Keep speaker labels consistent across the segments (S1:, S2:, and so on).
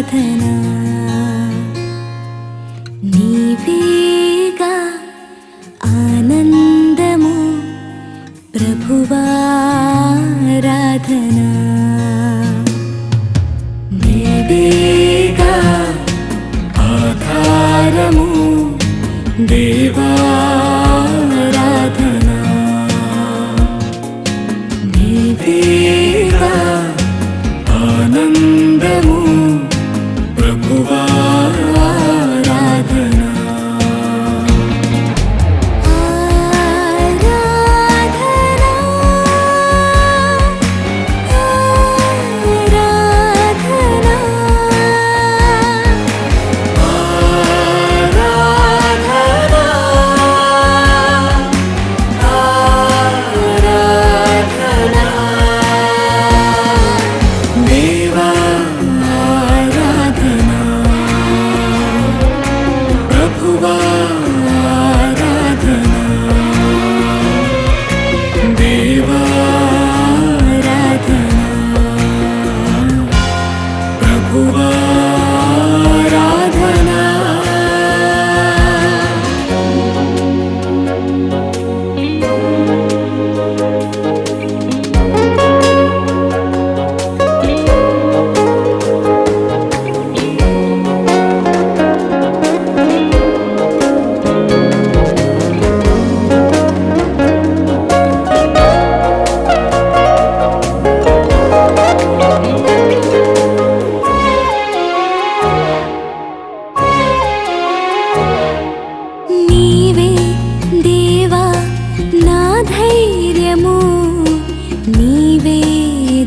S1: ఆరాధనా నీవేగా ఆనందము ప్రభువారాధనా నీవేగా ఆధారము దేవారాధనా నీవేగా ఆనందము ప్రభువారాధనా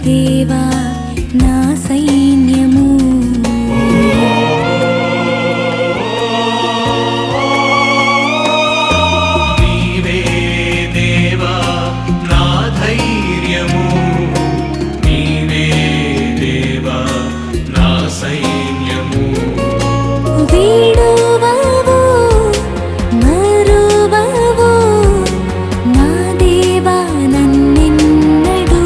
S1: దేవా నా సైన్యము
S2: నీవే దేవా నా ధైర్యము నీవే దేవా నా సైన్యము
S1: వీడువవు మరువవు నా దేవా నన్నెన్నడూ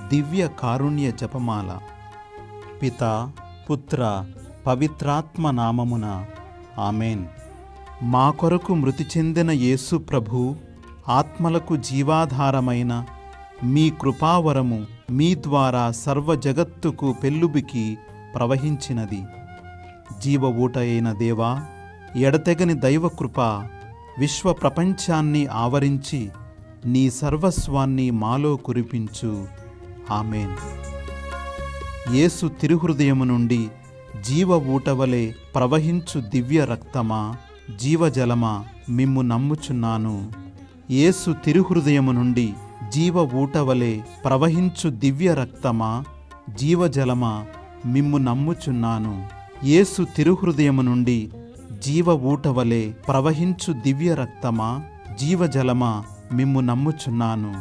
S3: దివ్య కారుణ్య జపమాల. పితా పుత్ర పవిత్రాత్మ నామమున ఆమెన్. మా కొరకు మృతి చెందిన యేసు ప్రభు ఆత్మలకు జీవాధారమైన మీ కృపావరము మీ ద్వారా సర్వ జగత్తుకు పెల్లుబికి ప్రవహించినది. జీవ ఊట అయిన దేవా, ఎడతెగని దైవకృప విశ్వ ప్రపంచాన్ని ఆవరించి నీ సర్వస్వాన్ని మాలో కురిపించు. ఆమెన్. యేసు తిరుహృదయము నుండి జీవ ఊటవలే ప్రవహించు దివ్య రక్తమా, జీవజలమా మిమ్ము నమ్ముచున్నాను. యేసు తిరుహృదయము నుండి జీవ ఊటవలే ప్రవహించు దివ్య రక్తమా, జీవజలమా మిమ్ము నమ్ముచున్నాను. యేసు తిరుహృదయము నుండి జీవ ఊటవలే ప్రవహించు దివ్య రక్తమా, జీవజలమా మిమ్ము నమ్ముచున్నాను.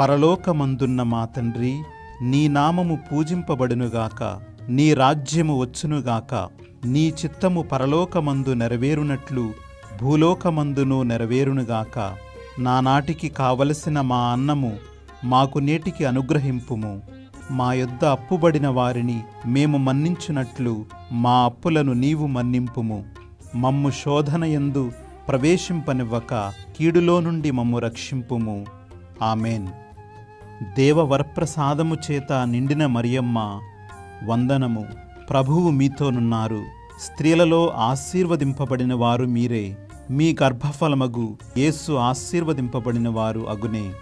S3: పరలోకమందున్న మా తండ్రి, నీ నామము పూజింపబడునుగాక, నీ రాజ్యము వచ్చునుగాక, నీ చిత్తము పరలోకమందు నెరవేరునట్లు భూలోకమందును నెరవేరునుగాక. నానాటికి కావలసిన మా అన్నము మాకు నేటికి అనుగ్రహింపుము. మా యొద్ద అప్పుబడిన వారిని మేము మన్నించునట్లు మా అప్పులను నీవు మన్నింపుము. మమ్ము శోధనయందు ప్రవేశింపనివ్వక కీడులో నుండి మమ్ము రక్షింపుము. ఆమెన్. దేవవరప్రసాదము చేత నిండిన మరియమ్మ వందనము. ప్రభువు మీతోనున్నారు. స్త్రీలలో ఆశీర్వదింపబడిన వారు మీరే. మీ గర్భఫలమగు యేసు ఆశీర్వదింపబడిన వారు అగునే.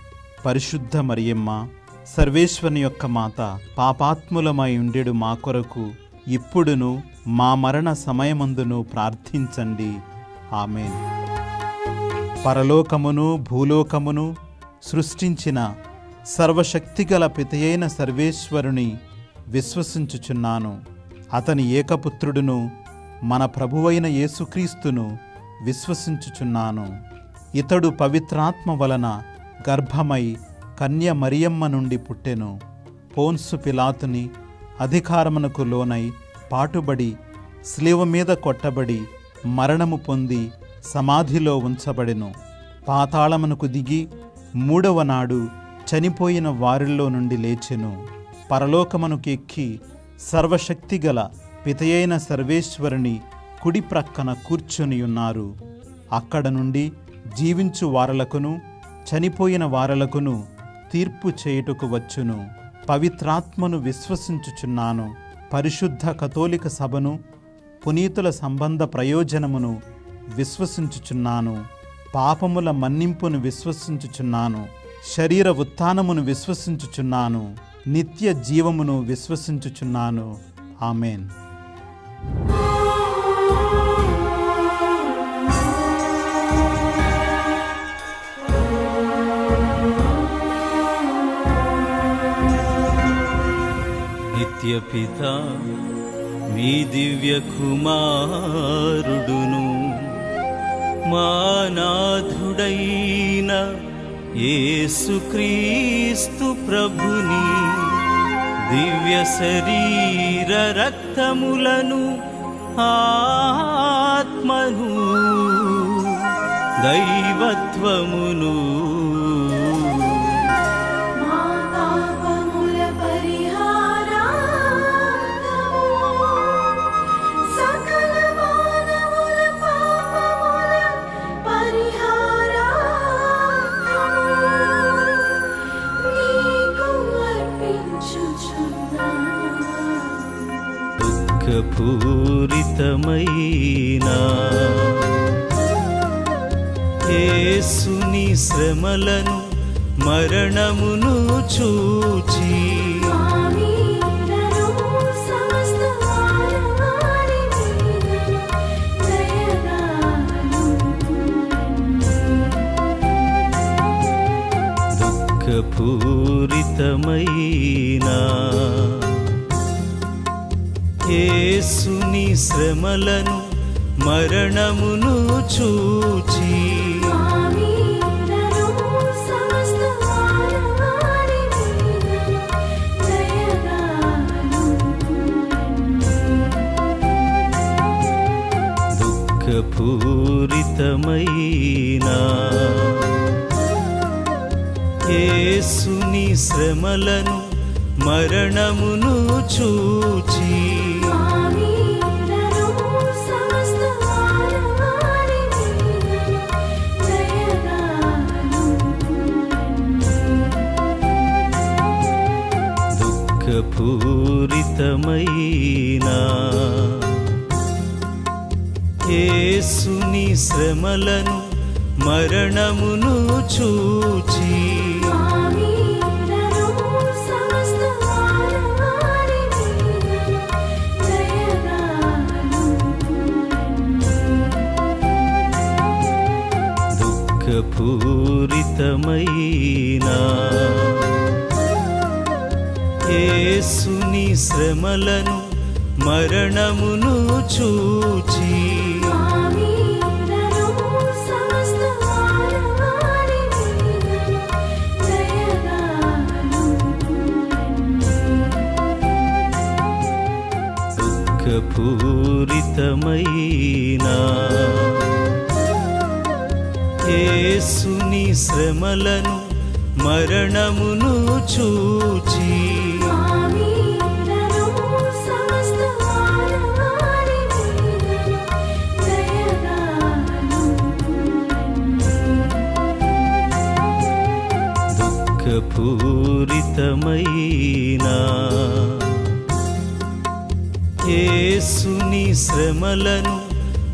S3: పరిశుద్ధ మరియమ్మ, సర్వేశ్వరుని యొక్క మాత, పాపాత్ములమై ఉండెడు మా కొరకు ఇప్పుడును మా మరణ సమయమందును ప్రార్థించండి. ఆమెన్. పరలోకమును భూలోకమును సృష్టించిన సర్వశక్తిగల పితయైన సర్వేశ్వరుని విశ్వసించుచున్నాను. అతని ఏకపుత్రుడును మన ప్రభువైన యేసుక్రీస్తును విశ్వసించుచున్నాను. ఇతడు పవిత్రాత్మ వలన గర్భమై కన్య మరియమ్మ నుండి పుట్టెను. పోన్సు పిలాతుని అధికారమునకు లోనై పాటుబడి శిలువ మీద కొట్టబడి మరణము పొంది సమాధిలో ఉంచబడెను. పాతాళమునకు దిగి మూడవ నాడు చనిపోయిన వారిలో నుండి లేచెను. పరలోకమునకు ఎక్కి సర్వశక్తిగల పితయైన సర్వేశ్వరుని కుడి ప్రక్కన కూర్చొని ఉన్నారు. అక్కడ నుండి జీవించు వారలకును చనిపోయిన వారలకును తీర్పు చేయుటకు వచ్చును. పవిత్రాత్మను విశ్వసించుచున్నాను. పరిశుద్ధ కథోలిక సభను, పునీతుల సంబంధ ప్రయోజనమును విశ్వసించుచున్నాను. పాపముల మన్నింపును విశ్వసించుచున్నాను. శరీర ఉత్థానమును విశ్వసించుచున్నాను. నిత్య జీవమును విశ్వసించుచున్నాను. ఆమెన్.
S4: నిత్యపిత మీ దివ్య కుమారుడును మా నాథుడైన యేసుక్రీస్తు ప్రభుని దివ్య శరీర రక్తములను ఆత్మను దైవత్వమును పూరితమైన యేసుని శ్రమలను మరణమును చూచి దుఃఖపూరితమైన యేసుని శ్రమలను మరణమును చూచి దుఃఖపూరితమైన యేసుని శ్రమలను మరణమును చూచి
S1: మామీలను సమస్త మానవాళి మీదను దయగాను
S4: దుఃఖపూరితమైన యేసుని శ్రమలను మరణమును చూచి
S1: మామీలను సమస్త మానవాళి మీదను దయగాను
S4: దుఃఖపూరితమైన యేసుని శ్రమలను మరణమును చూచి
S1: మామీలను సమస్త మానవాళి మీదను దయగాను
S4: దుఃఖపూరితమైన యేసుని శ్రమలను మరణమును చూచి
S1: మామీలను సమస్త మానవాళి మీదను దయగాను
S4: దుఃఖపూరితమైన యేసుని శ్రమలను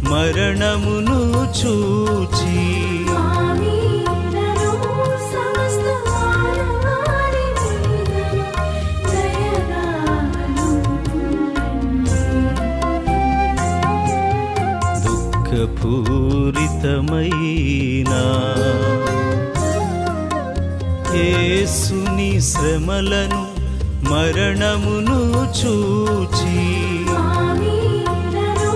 S4: మరణమును చూచి
S1: మామీలను సమస్త మానవాళి మీదను దయగాను
S4: దుఃఖపూరితమైన యేసుని శ్రమలను మరణమును చూచి
S1: మామీలను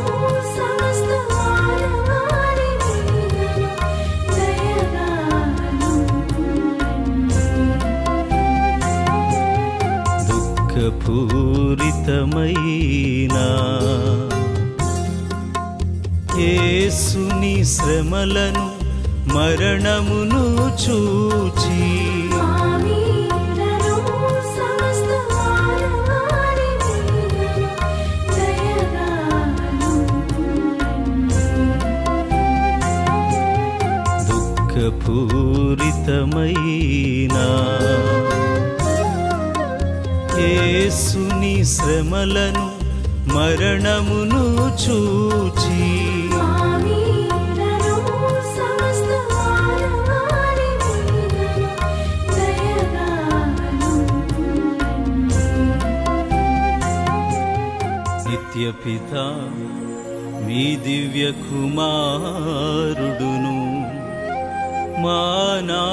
S1: సమస్త మానవాళి మీదను దయగాను
S4: దుఃఖపూరితమైన యేసుని శ్రమలను మరణమును చూచి
S1: మామీలను సమస్త మానవాళి మీదను దయగాను
S4: దుఃఖపూరితమైన యేసుని శ్రమలను మరణమును చూచి
S1: మామీలను సమస్త మానవాళి మీదను దయగాను
S4: నిత్యపిత మీ దివ్య కుమారుడును మానాథుడైన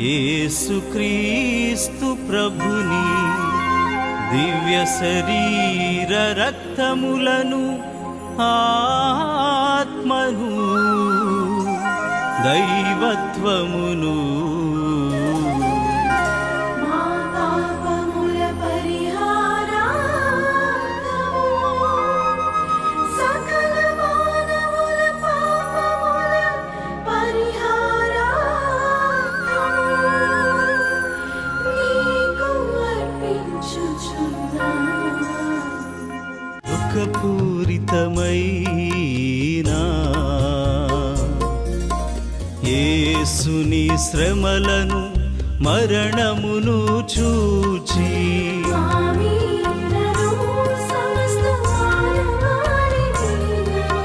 S4: యేసుక్రీస్తు ప్రభుని దివ్య శరీర రక్తములను ఆత్మను దైవత్వమును
S1: మా పాపముల పరిహారార్థము సకల మానవుల పాపముల పరిహారార్థము నీకు అర్పించుచున్నాము.
S4: దుఃఖపూరితమైన యేసుని శ్రమలను మరణమును చూచి
S1: మామీలను సమస్త మానవాళి మీదను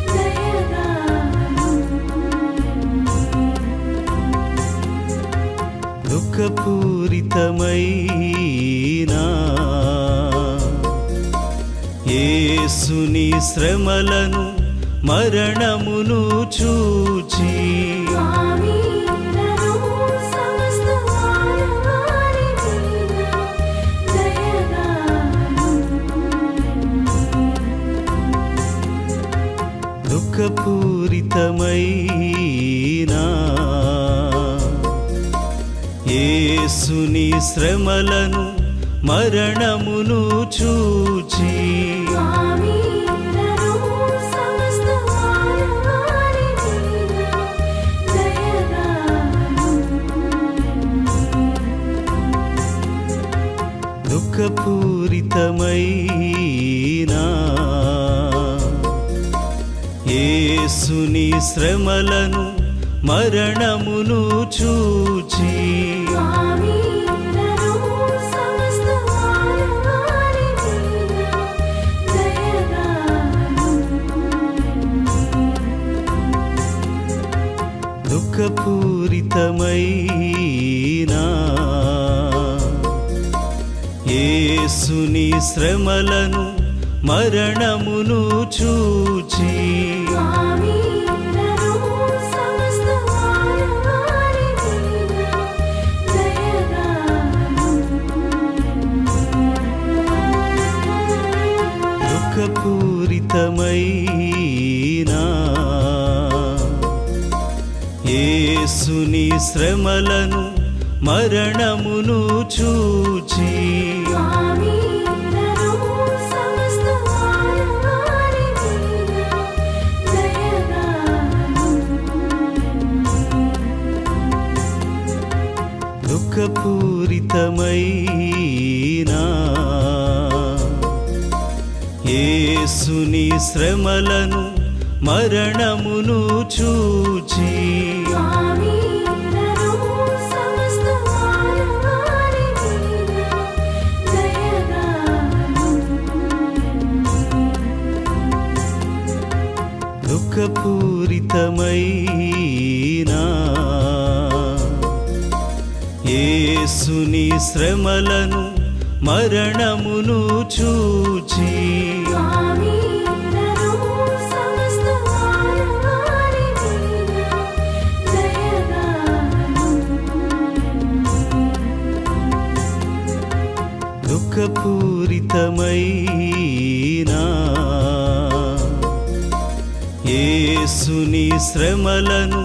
S1: దయగాను
S4: దుఃఖపూరితమైన యేసుని శ్రమలను మరణమును చూచి
S1: మామీలను సమస్త మానవాళి మీదను దయగాను
S4: దుఃఖపూరితమైన యేసుని శ్రమలను మరణమును చూచి
S1: మామీలను సమస్త మానవాళి మీదను దయగాను
S4: దుఃఖపూరితమైన యేసుని శ్రమలను మరణమును చూచి
S1: స్వామిలను సమస్త మానవాళి మీద దయగాను
S4: దుఃఖపూరితమైన యేసుని శ్రమలను మరణమును చూచి
S1: స్వామిలను సమస్త మానవాళి మీద దయగాను
S4: దుఃఖపూరితమైన యేసుని శ్రమలను మరణమును చూచి
S1: స్వామిలను సమస్త మానవాళి మీద దయగాను
S4: దుఃఖపూరితమైన యేసుని శ్రమలను మరణమును చూచి
S1: స్వామిలను సమస్త మానవాళి మీద దయగాను
S4: దుఃఖపూరితమైన యేసుని శ్రమలను మరణమును చూచి
S1: స్వామిలను సమస్త మానవాళి మీద దయగాను
S4: దుఃఖపూరితమైన యేసుని శ్రమలను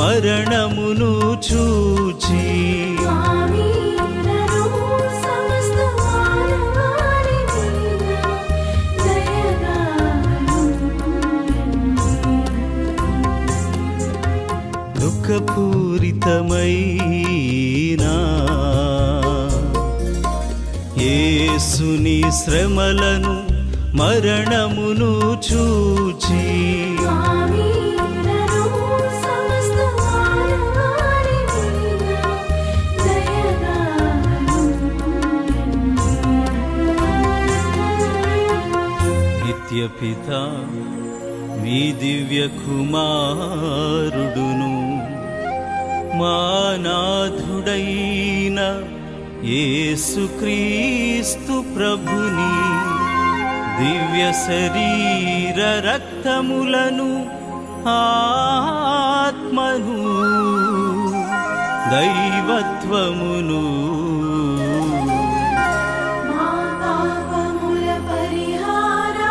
S4: మరణమును చూచి
S1: స్వామిలను సమస్త మానవాళి మీద దయగాను
S4: దుఃఖపూరితమైన యేసుని శ్రమలను మరణమును చూచి
S1: స్వామిలను సమస్త మానవాళి మీద దయగాను
S4: నిత్యపిత మీ దివ్య కుమారుడును మా నాథుడైన యేసుక్రీస్తు ప్రభుని దివ్య శరీర రక్తములను ఆత్మను దైవత్వమును
S1: మా పాపముల పరిహారార్థము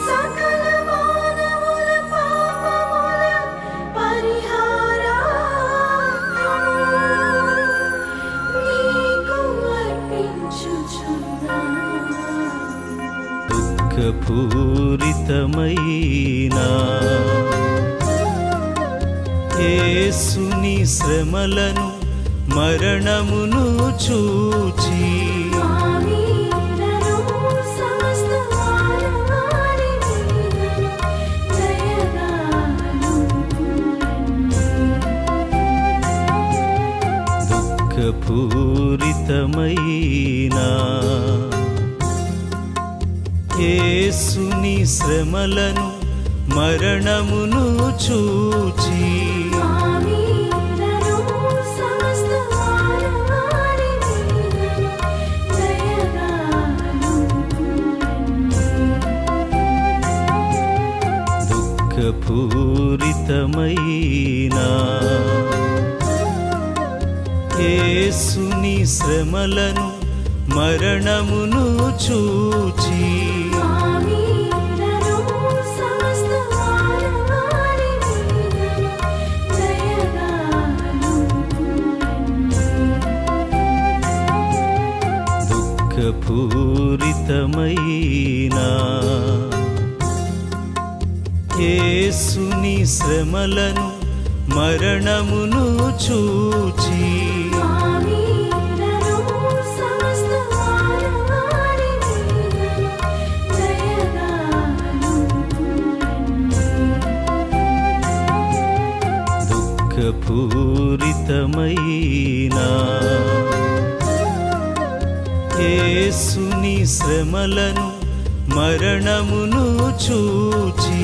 S1: సకల మానవుల పాపముల పరిహారార్థము నీకు అర్పించుచున్నాము.
S4: దుఃఖపూరితమైన యేసుని శ్రమలను మరణమును చూచి
S1: స్వామిలను సమస్త మానవాళి మీద దయగాను
S4: దుఃఖపూరితమైన యేసుని శ్రమలను మరణమును చూచి
S1: స్వామిలను సమస్త మానవాళి మీద దయగాను
S4: దుఃఖపూరితమైన యేసుని శ్రమలను మరణమును చూచి
S1: స్వామిలను సమస్త మానవాళి మీద దయగాను
S4: దుఃఖపూరితమైన యేసుని శ్రమలను మరణమును చూచి
S1: స్వామిలను
S4: యేసుని శ్రమలను మరణమును చూచి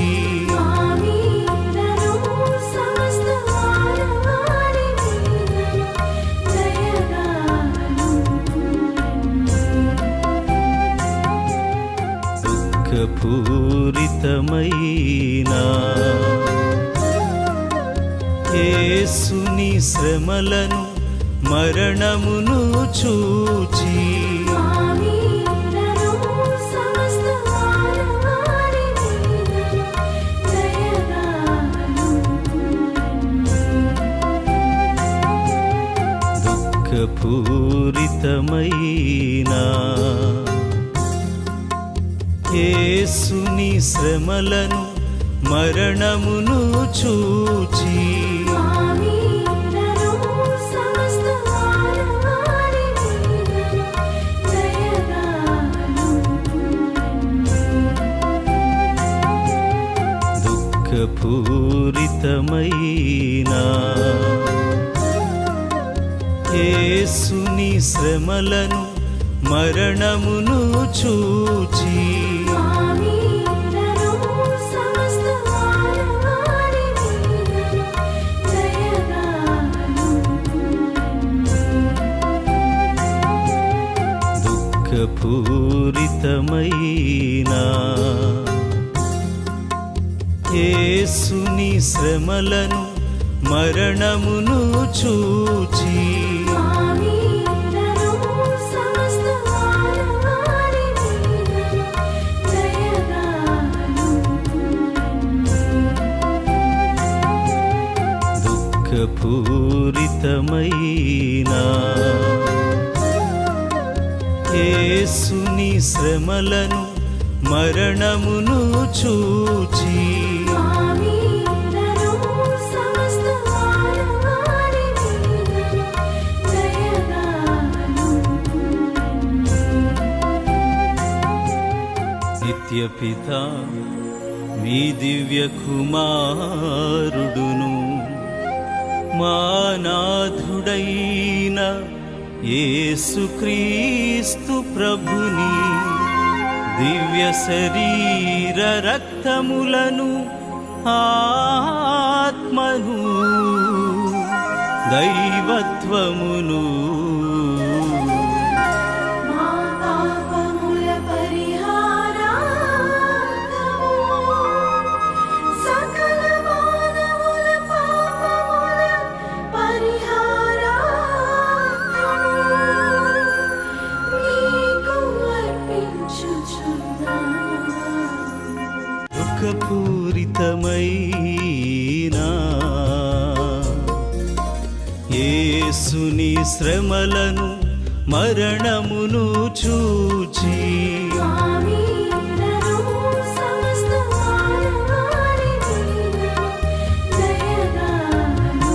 S1: స్వామినను సమస్త మానవాళి మీదను దయగాను
S4: దుఃఖపూరితమైన యేసుని శ్రమలను మరణమును చూచి
S1: స్వామినను సమస్త మానవాళి మీదను దయగాను
S4: దుఃఖపూరితమైన యేసుని శ్రమలను మరణమును చూచి
S1: స్వామినను సమస్త మానవాళి మీదను దయగాను
S4: దుఃఖపూరితమైన యేసుని శ్రమలను మరణమును చూచి
S1: స్వామినను సమస్త మానవాళి మీదను దయగాను
S4: దుఃఖపూరితమైన యేసుని శ్రమలను మరణమును చూచి
S1: స్వామినను సమస్త మానవాళి మీదను దయగాను
S4: దుఃఖపూరితమైన యేసుని శ్రమలను మరణమును చూచి
S1: స్వామినను సమస్త మానవాళి మీదను దయగాను
S4: నిత్యపిత మీ దివ్య కుమారుడును మా నాథుడైన యేసుక్రీస్తు ప్రభుని దివ్య శరీర రక్తములను ఆత్మను దైవత్వమును
S1: మా పాపముల పరిహారార్థము సకల మానవుల పాపముల పరిహారార్థము నీకు అర్పించుచున్నాము.
S4: దుఃఖపూరితమైన యేసుని శ్రమలను మరణమును చూచి
S1: స్వామినను సమస్త మానవాళి మీదను దయగాను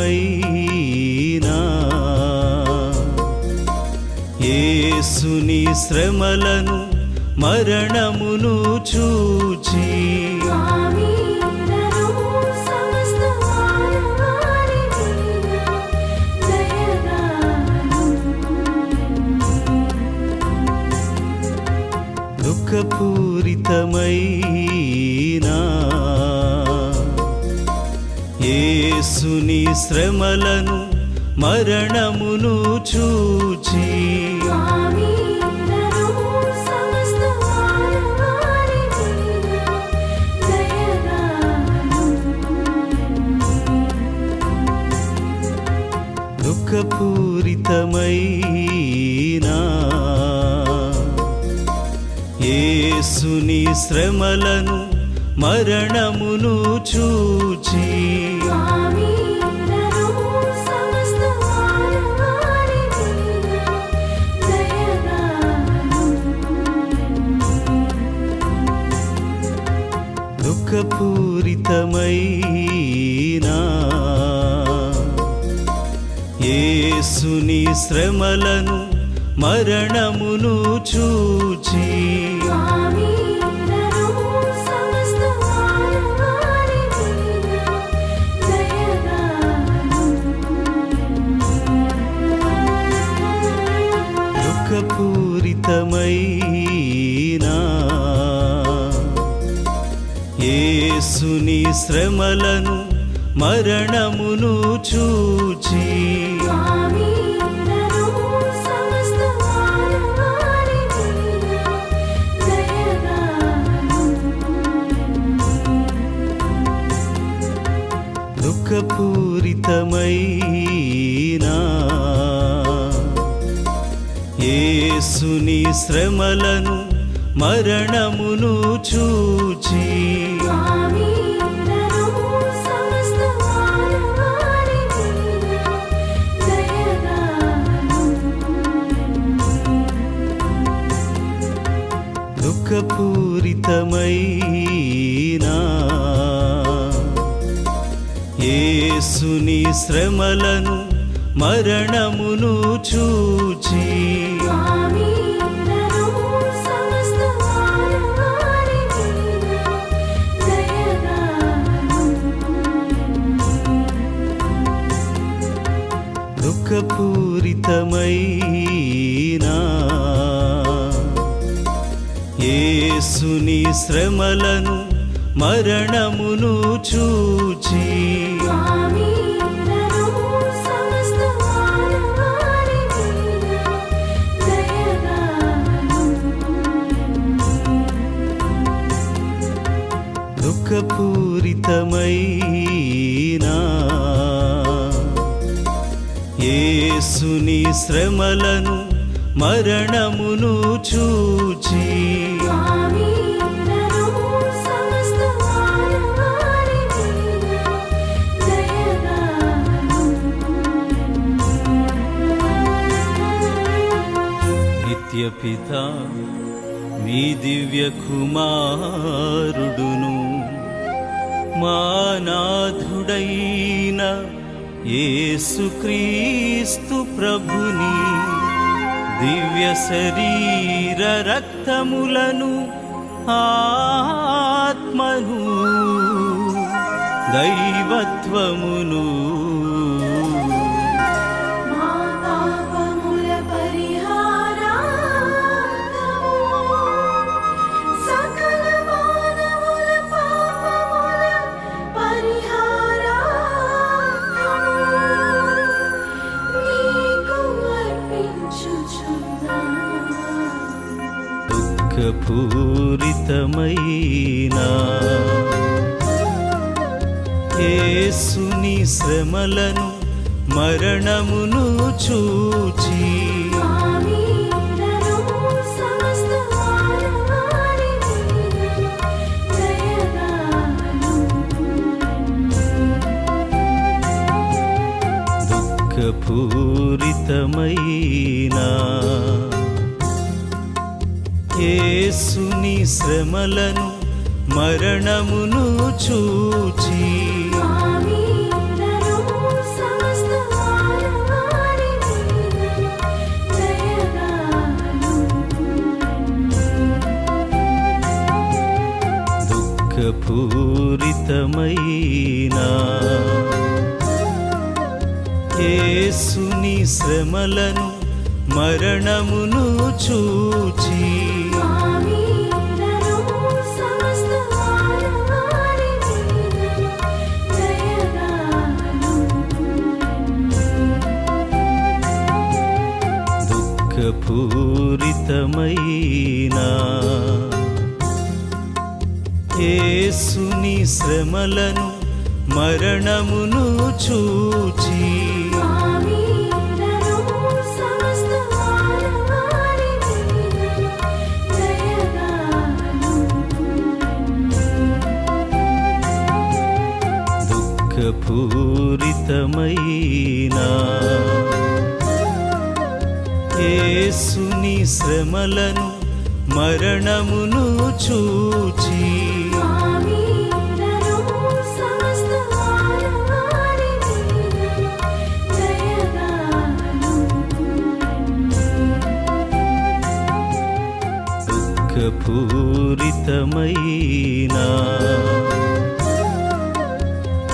S4: దుఃఖపూరితమైన యేసుని శ్రమలను మరణమును చూచి
S1: స్వామినను సమస్త మానవాళి మీదను దయగాను
S4: దుఃఖపూరితమైన యేసుని శ్రమలను మరణమును చూచి
S1: స్వామినను సమస్త మానవాళి మీదను దయగాను
S4: దుఃఖపూరితమైన యేసుని శ్రమలను మరణమును చూచి
S1: స్వామినను సమస్త మానవాళి మీదను దయగాను
S4: దుఃఖపూరితమైన యేసుని శ్రమలను మరణమును చూచి
S1: స్వామినను
S4: యేసుని శ్రమలను మరణమును చూచి
S1: ఆమీనను సమస్త మానవాళి మీద దయగాను
S4: దుఃఖపూరితమైన యేసుని శ్రమలను మరణమును చూచి
S1: ఆమీనను సమస్త మానవాళి మీద దయగాను
S4: దుఃఖపూరితమైన యేసుని శ్రమలను మరణమును చూచి
S1: ఆమీనను సమస్త మానవాళి మీద దయగాను
S4: దుఃఖపూరితమైన యేసుని శ్రమలను మరణమును చూచి
S1: ఆమీనను సమస్త మానవాళి మీద దయగాను
S4: దుఃఖపూరితమైన యేసుని శ్రమలను మరణమును చూచి
S1: ఆమీనను సమస్త మానవాళి మీద దయగాను
S4: నిత్యపిత మీ దివ్య కుమారుడును మా నాథుడైన యేసుక్రీస్తు ప్రభుని దివ్య శరీర రక్తములను ఆత్మను దైవత్వమును
S1: మా పాపముల పరిహారార్థము సకల మానవుల పాపముల పరిహారార్థము నీకు అర్పించుచున్నాము.
S4: దుఃఖపూరితమైన యేసుని శ్రమలను మరణమును చూచి
S1: ఆమీనను సమస్త మానవాళి మీద దయగాను
S4: దుఃఖపూరితమైన యేసుని శ్రమలను మరణమును చూచి
S1: ఆమీనను సమస్త మానవాళి మీద దయగాను
S4: దుఃఖపూరితమైన యేసుని శ్రమలను మరణమును చూచి
S1: ఆమీనను సమస్త మానవాళి మీద దయగాను
S4: దుఃఖపూరితమైన యేసుని శ్రమలను మరణమును చూచి
S1: ఆమీనను సమస్త మానవాళి మీద దయగాను
S4: దుఃఖపూరితమైన యేసుని శ్రమలను మరణమును చూచి
S1: ఆమీనను సమస్త మానవాళి మీద దయగాను
S4: దుఃఖపూరితమైన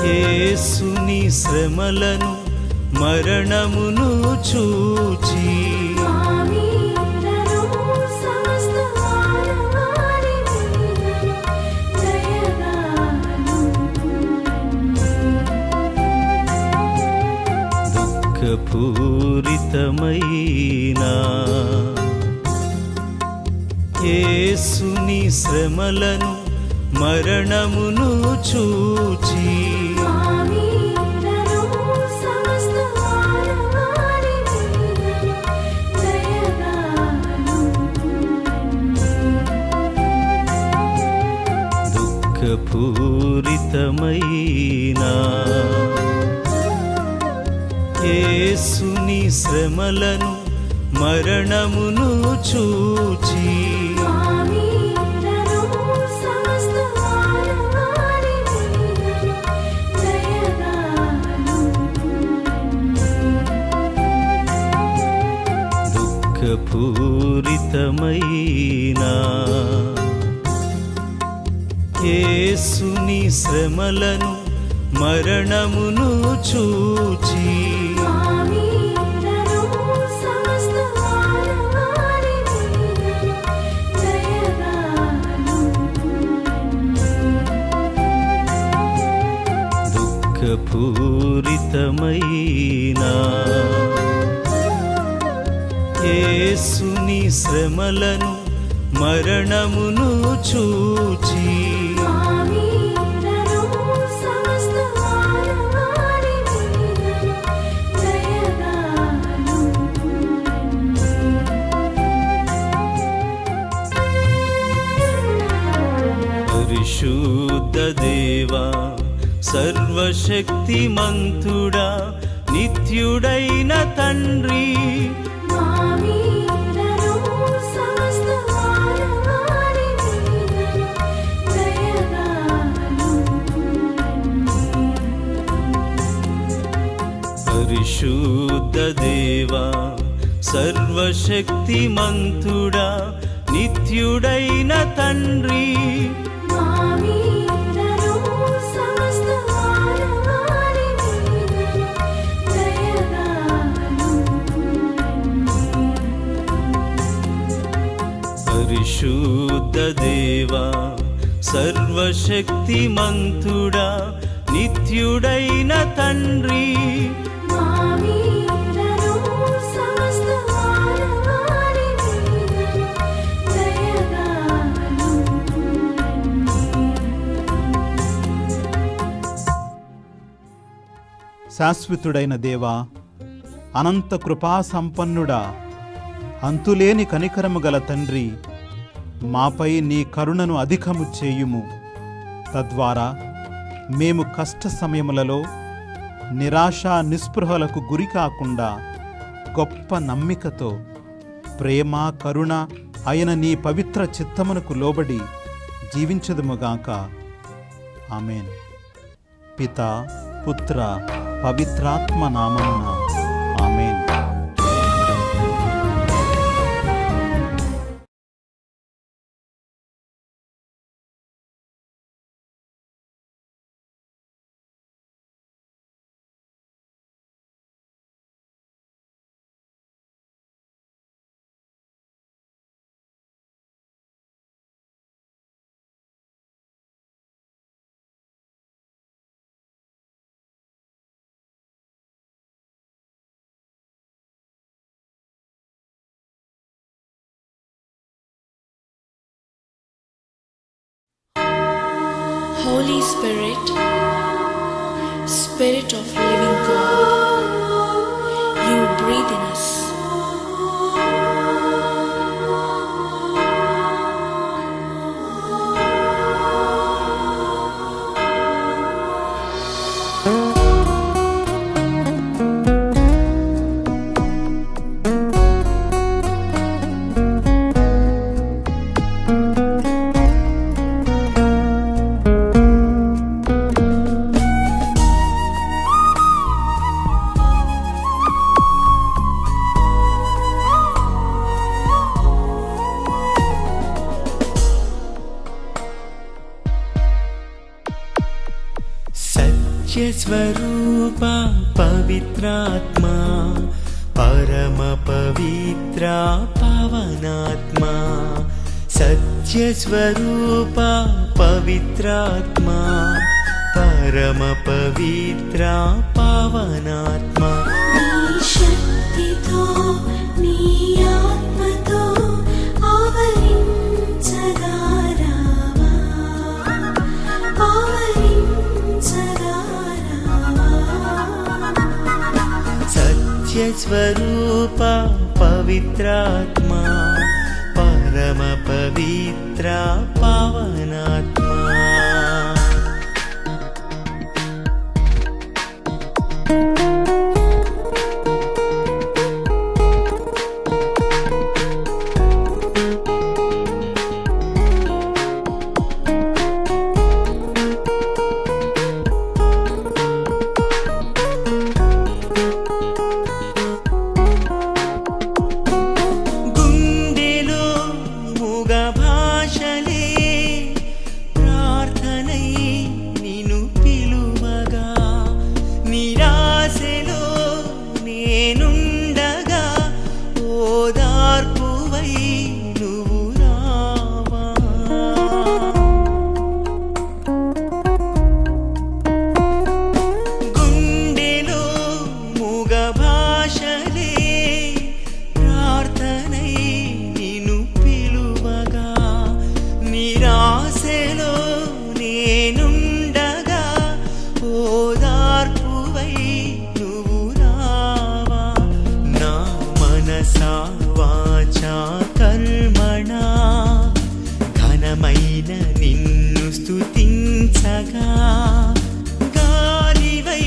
S4: యేసుని శ్రమలను మరణమును చూచి
S1: ఆమీనను సమస్త మానవాళి మీద దయగాను
S4: దుఃఖపూరితమైన యేసుని శ్రమలను మరణమును చూచి
S1: మామీదను సమస్త మానవాళి మీదను దయగాను
S4: దుఃఖపూరితమైన యేసుని శ్రమలను మరణమును చూచి
S1: మామీదను సమస్త మానవాళి మీదను దయగాను
S4: దుఃఖపూరితమైన యేసుని శ్రమలను మరణమును చూచి
S1: మామీదను సమస్త మానవాళి మీదను దయగాను
S4: దుఃఖపూరితమైన యేసుని శ్రమలను మరణమును చూచి
S1: మామీదను సమస్త మానవాళి మీదను దయగాను
S4: పరిశుద్ధ దేవా సర్వశక్తిమంతుడా నిత్యుడైన తండ్రి
S1: మామీదను సమస్త మానవాళి మీదను దయగాను
S4: పరిశుద్ధ దేవా సర్వశక్తిమంతుడా నిత్యుడైన తండ్రి
S1: మామీదను సమస్త మానవాళి మీదను దయగాను
S4: పరిశుద్ధ దేవా సర్వశక్తిమంతుడా నిత్యుడైన తండ్రి
S1: మామీదను సమస్త మానవాళి మీదను దయగాను
S3: శాశ్వతుడైన దేవా, అనంత కృపా సంపన్నుడా, అంతులేని కనికరము గల తండ్రి, మాపై నీ కరుణను అధికము చేయుము. తద్వారా మేము కష్ట సమయములలో నిరాశ నిస్పృహలకు గురి కాకుండా గొప్ప నమ్మికతో ప్రేమ కరుణ అయిన నీ పవిత్ర చిత్తమునకు లోబడి జీవించదుముగాక. ఆమేన్. పితా పుత్ర పవిత్రాత్మ నామమున ఆమేన్.
S5: Holy Spirit, Spirit of living God, you breathe in us.
S4: సత్యస్వరూప పవిత్రాత్మా పరమ పవిత్ర పవనాత్మా సత్యస్వరూప పవిత్రాత్మా పరమ పవిత్ర పవనాత్మా
S1: శక్తితో నీ ఆత్మతో ఆవరించగా రావా ఆవరించగా రావా
S4: సత్యస్వరూప పవిత్రాత్మా పరమ పవిత్ర పావనాత్మా గుండెలో మూగ భాషలే ప్రార్థనై నిన్ను పిలువగా నిరాశలో నేనుండగా ఓదార్పువై నువ్వు రావా గుండెలో మూగ భాషలే ప్రార్థనై నిన్ను పిలువగా నిరాశలో నేనుండగా ఓదార్పువై నువ్వు రావా నా మనసా వాచా కర్మణా ఘనమైన నిన్ను స్తుతించగా గాలివై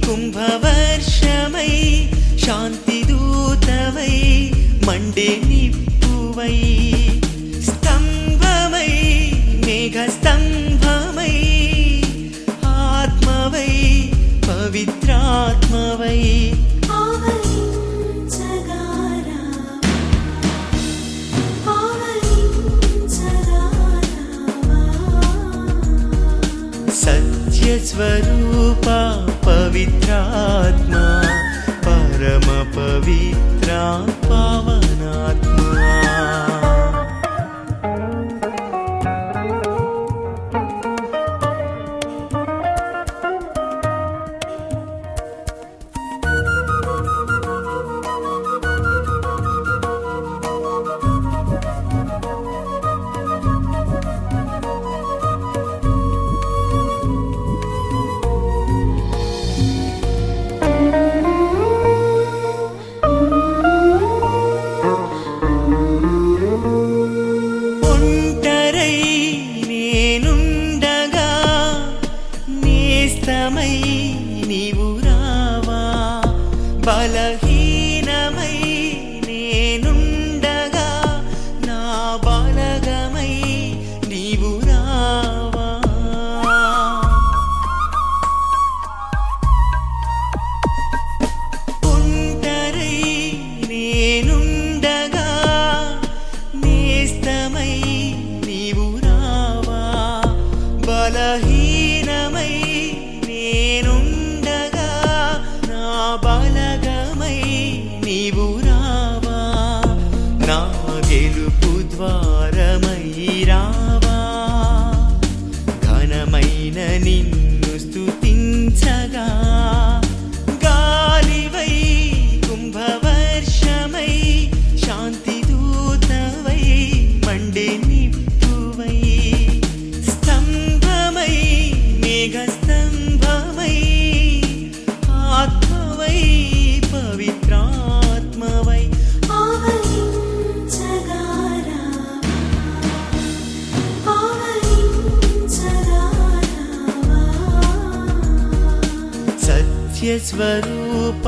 S4: కుంభవర్షమై శాంతిదూతవై మండే నిప్పువై స్తంభమై మేఘస్తంభమై ఆత్మవై పవిత్రాత్మవై
S1: ఆవరించగా రావా ఆవరించగా రావా
S4: సత్యస్వరూప పవిత్రాత్మా పరమ పవిత్ర పావనాత్మా ఒంటరై నేనుండగా నేస్తమై నీవు రావా బలహీనమై నేనుండగా నా బలగమై నీవు రావా ఒంటరై నేనుండగా నేస్తమై నీవు రావా బలహీనమై నేనుండగా నా బలగమై నీవు రావా నా గెలుపు ద్వారమై రావా ఘనమైన నిన్ను స్తుతించగా గాలివై కుంభవర్షమై శాంతిదూతవై మండే నిప్పువై స్తంభమై మేఘస్తంభమై ఆత్మవై పవిత్రాత్మవై
S1: ఆవరించగా రావా ఆవరించగా రావా
S4: సత్యస్వరూప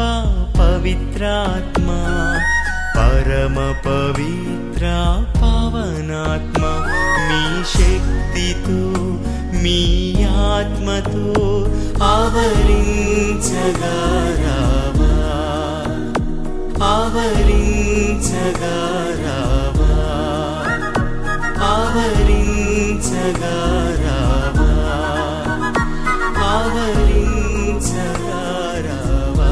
S4: పవిత్రాత్మా పరమ పవిత్ర పావనాత్మా మీ శక్తితో మీ ఆత్మతో ఆవరించగా రావా ఆవరించగా రావా ఆవరించగా రావా ఆవరించగా రావా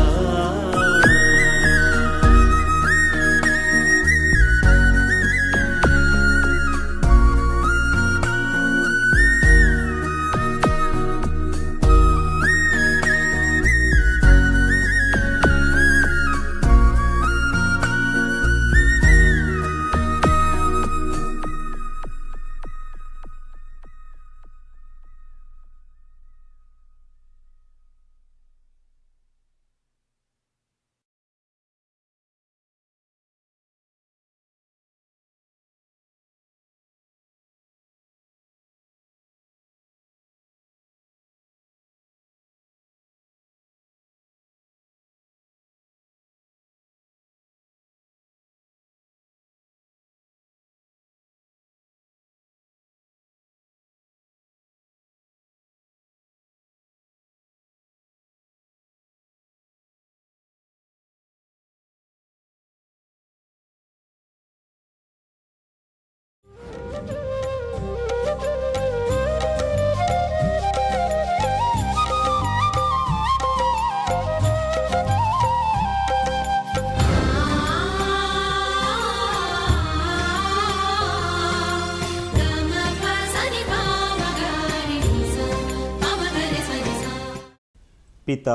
S4: పిత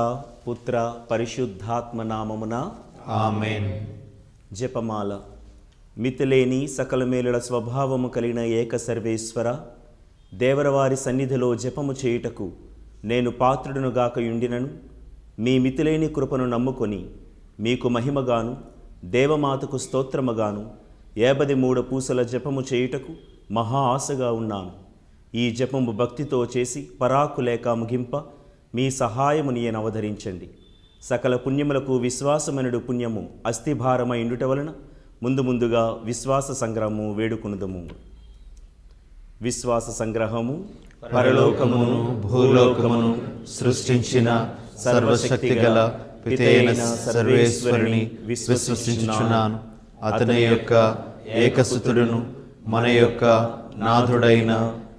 S4: పుత్ర పరిశుద్ధాత్మ నామమున
S3: ఆమేన్.
S4: జపమాల. మితిలేని సకల మేలుల స్వభావము కలిగిన ఏక సర్వేశ్వర, దేవరవారి సన్నిధిలో జపము చేయుటకు నేను పాత్రుడునుగాక యుండినను మీ మితిలేని కృపను నమ్ముకొని మీకు మహిమగాను దేవమాతకు స్తోత్రముగాను 53 పూసల జపము చేయుటకు మహా ఆశగా ఉన్నాను. ఈ జపము భక్తితో చేసి పరాకు లేక ముగింప మీ సహాయము నేను అవధరించండి. సకల పుణ్యములకు విశ్వాసమనుడు పుణ్యము అస్థిభారమై ఉండుట వలన ముందుగా విశ్వాస సంగ్రహము వేడుకునుదము. విశ్వాస సంగ్రహము.
S3: పరలోకమును భూలోకమును సృష్టించిన సర్వశక్తి గల పితైన సర్వేశ్వరుని విశ్వసించుచున్నాను. అతని యొక్క ఏకసుతుడును మన యొక్క నాథుడైన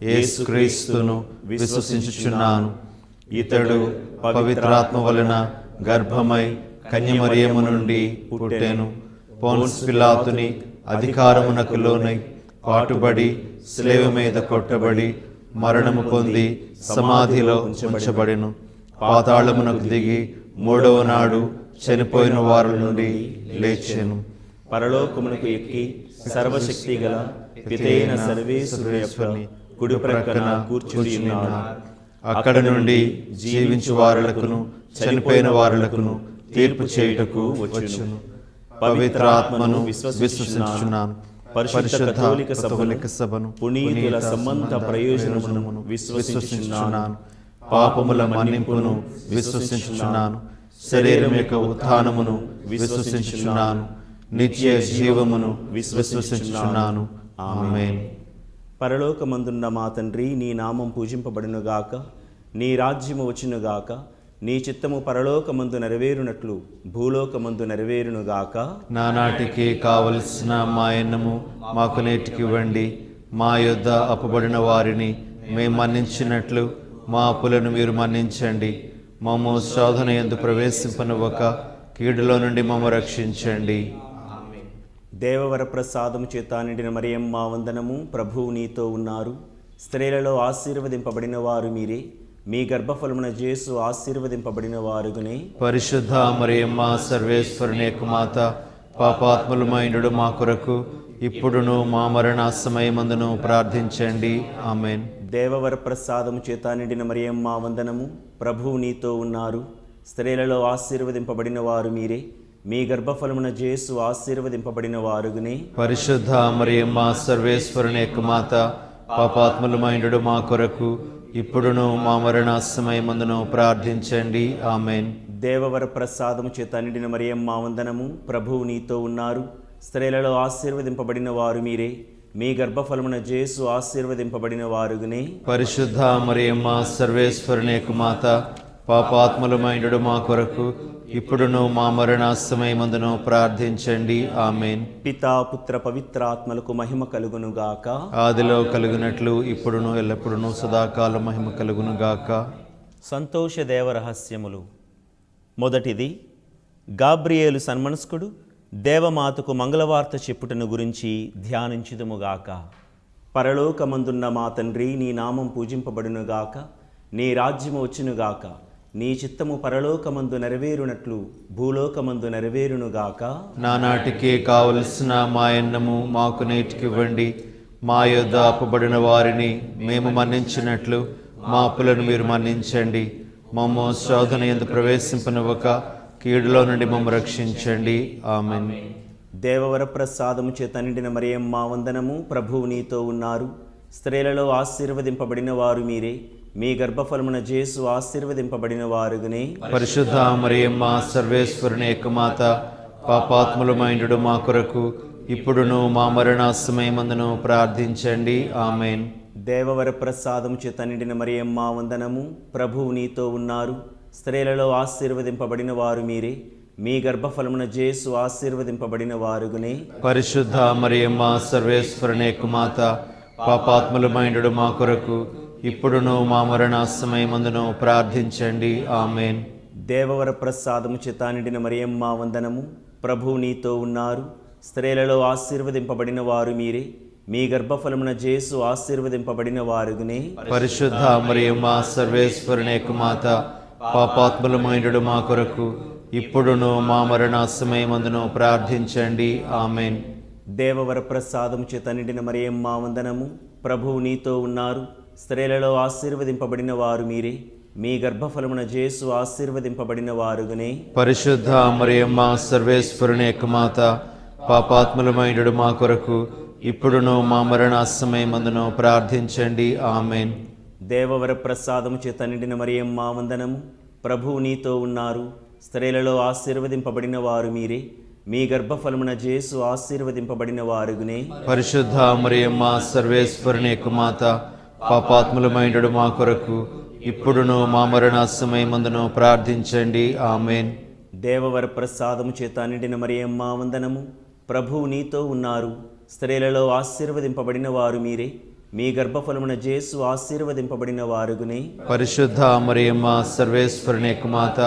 S3: యేసుక్రీస్తును విశ్వసించుచున్నాను. ఇతడు పవిత్రాత్మ వలన గర్భమై కన్యమరియము నుండి పుట్టెను. పోన్స్ పిలాతుని అధికారమునకు లోనై పాటుబడి శిలువ మీద కొట్టబడి మరణము పొంది సమాధిలో ఉంచబడెను. పాతాళమునకు దిగి 3వ నాడు చనిపోయిన వారి నుండి లేచెను.
S4: పరలోకమునకు ఎక్కి సర్వశక్తి గల పితైన సర్వేశ్వరుని యొక్క కుడి ప్రక్కన కూర్చుని ఉన్నాడు.
S3: అక్కడ నుండి జీవించు వారులకును చనిపోయిన వారులకును తీర్పు చేయుటకు వచ్చును. పవిత్రాత్మను విశ్వసించుచున్నాను. పరిశుద్ధ కథోలిక సభను
S4: పునీతుల సంబంధ ప్రయోజనమును విశ్వసించుచున్నాను.
S3: పాపముల మన్నింపును విశ్వసించుచున్నాను. శరీరం యొక్క ఉత్థానమును విశ్వసించుచున్నాను. నిత్య జీవమును విశ్వసించుచున్నాను. ఆమేన్.
S4: పరలోకమందున్న మా తండ్రి, నీ నామం పూజింపబడునుగాక, నీ రాజ్యము వచ్చునుగాక, నీ చిత్తము పరలోకమందు నెరవేరునట్లు భూలోకమందు నెరవేరునుగాక.
S3: నానాటికి కావలసిన మా అన్నము మాకు నేటికివ్వండి. మా యొద్ద అప్పుబడిన వారిని మేము మన్నించినట్లు మా అప్పులను మీరు మన్నించండి. మమ్ము శోధన యందు ప్రవేశింపనివ్వక కీడులో నుండి మమ్ము రక్షించండి.
S4: దేవవర ప్రసాదము చేత నిండిన మరియమ్మ వందనము. ప్రభువు నీతో ఉన్నారు. స్త్రీలలో ఆశీర్వదింపబడిన వారు మీరే. మీ గర్భఫలమున యేసు ఆశీర్వదింపబడిన వారుగనే.
S3: పరిశుద్ధ మరియమ్మ సర్వేశ్వరుని యొక్క మాత, పాపాత్ములమైనడు మా కొరకు ఇప్పుడును మా మరణ సమయమందును ప్రార్థించండి. ఆమేన్.
S4: దేవవర ప్రసాదము చేత నిండిన మరియమ్మ వందనము. ప్రభువు నీతో ఉన్నారు. స్త్రీలలో ఆశీర్వదింపబడిన వారు మీరే. మీ గర్భఫలమున యేసు ఆశీర్వదింపబడిన వారుగనే.
S3: పరిశుద్ధ మరియమ్మ సర్వేశ్వరుని యొక్క మాత, పాపాత్ములమైనడు మా కొరకు ఇప్పుడును మా మరణ సమయమందును ప్రార్థించండి. ఆమేన్.
S4: దేవవర ప్రసాదము చేత నిండిన మరియమ్మ వందనము. ప్రభువు నీతో ఉన్నారు. స్త్రీలలో ఆశీర్వదింపబడిన వారు మీరే. మీ గర్భఫలమున యేసు ఆశీర్వదింపబడిన వారుగనే.
S3: పరిశుద్ధ మరియమ్మ సర్వేశ్వరుని యొక్క మాత, పాపాత్ములమైనడు మా కొరకు ఇప్పుడును మా మరణ సమయమందును ప్రార్థించండి. ఆమేన్.
S4: పితా పుత్ర పవిత్రాత్మలకు మహిమ కలుగునుగాక.
S3: ఆదిలో కలుగునట్లు ఇప్పుడును ఎల్లప్పుడును సదాకాలం మహిమ కలుగునుగాక.
S4: సంతోష దేవ రహస్యములు. మొదటిది, గాబ్రియేలు సన్మనస్కుడు దేవమాతకు మంగళవార్త చెప్పుటను గురించి ధ్యానించుదుముగాక. పరలోకమందున్న మా తండ్రి, నీ నామం పూజింపబడునుగాక, నీ రాజ్యము వచ్చునుగాక, నీ చిత్తము పరలోకమందు నెరవేరునట్లు భూలోకమందు నెరవేరునుగాక.
S3: నానాటికి కావలసిన మా అన్నము మాకు నేటికివ్వండి. మా యొద్ద అప్పుబడిన వారిని మేము మన్నించినట్లు మా అప్పులను మీరు మన్నించండి. మమ్ము శోధన యందు ప్రవేశింపనివ్వక కీడులో నుండి మమ్ము రక్షించండి. ఆమేన్.
S4: దేవవర ప్రసాదము చేత నిండిన మరియమ్మ వందనము. ప్రభువు నీతో ఉన్నారు. స్త్రీలలో ఆశీర్వదింపబడిన వారు మీరే. మీ గర్భఫలమున యేసు ఆశీర్వదింపబడిన వారుగనే.
S3: పరిశుద్ధ మరియమ్మ సర్వేశ్వరుని యొక్క మాత, పాపాత్ములమైనడు మా కొరకు ఇప్పుడును మా మరణ సమయమందును ప్రార్థించండి. ఆమేన్.
S4: దేవవర ప్రసాదము చేత నిండిన మరియమ్మ వందనము. ప్రభువు నీతో ఉన్నారు. స్త్రీలలో ఆశీర్వదింపబడిన వారు మీరే. మీ గర్భఫలమున యేసు ఆశీర్వదింపబడిన వారుగనే.
S3: పరిశుద్ధ మరియమ్మ సర్వేశ్వరుని యొక్క మాత, పాపాత్ములమైనడు మా కొరకు ఇప్పుడును మా మరణ సమయమందును ప్రార్థించండి. ఆమెన్.
S4: దేవవర ప్రసాదము చేత నిండిన మరియమ్మ వందనము. ప్రభువు నీతో ఉన్నారు, స్త్రీలలో ఆశీర్వదింపబడిన వారు మీరే, మీ గర్భఫలమున జేసు ఆశీర్వదింపబడిన వారుగునే.
S3: పరిశుద్ధ మరియమ్మ సర్వేశ్వరుని యొక్క మాత, పాపాత్ములమైనడు మా కొరకు ఇప్పుడును మా మరణ సమయమందును ప్రార్థించండి. ఆమెన్.
S4: దేవవర ప్రసాదము చేత నిండిన మరియమ్మ వందనము. ప్రభువు నీతో ఉన్నారు, స్త్రీలలో ఆశీర్వదింపబడిన వారు మీరే, మీ గర్భఫలమున జేసు ఆశీర్వదింపబడిన వారుగనే.
S3: పరిశుద్ధ మరియమ్మ సర్వేశ్వరుని యొక్క మాత, పాపాత్ములమైనడు మా కొరకు ఇప్పుడును మా మరణ సమయమందును ప్రార్థించండి. ఆమెన్.
S4: దేవవర ప్రసాదము చేత నిండిన మరియమ్మ వందనము. ప్రభువు నీతో ఉన్నారు, స్త్రీలలో ఆశీర్వదింపబడిన వారు మీరే, మీ గర్భఫలమున జేసు ఆశీర్వదింపబడిన వారుగునే.
S3: పరిశుద్ధ మరియమ్మ సర్వేశ్వరుని యొక్క మాత, పాపాత్ములమైనడు మా కొరకు ఇప్పుడును మా మరణ సమయమందును ప్రార్థించండి. ఆమెన్.
S4: దేవవర ప్రసాదము చేత నిండిన మరియమ్మ వందనము. ప్రభువు నీతో ఉన్నారు, స్త్రీలలో ఆశీర్వదింపబడిన వారు మీరే, మీ గర్భఫలమున జేసు ఆశీర్వదింపబడిన వారుగునే.
S3: పరిశుద్ధ మరియమ్మ సర్వేశ్వరుని యొక్క మాత,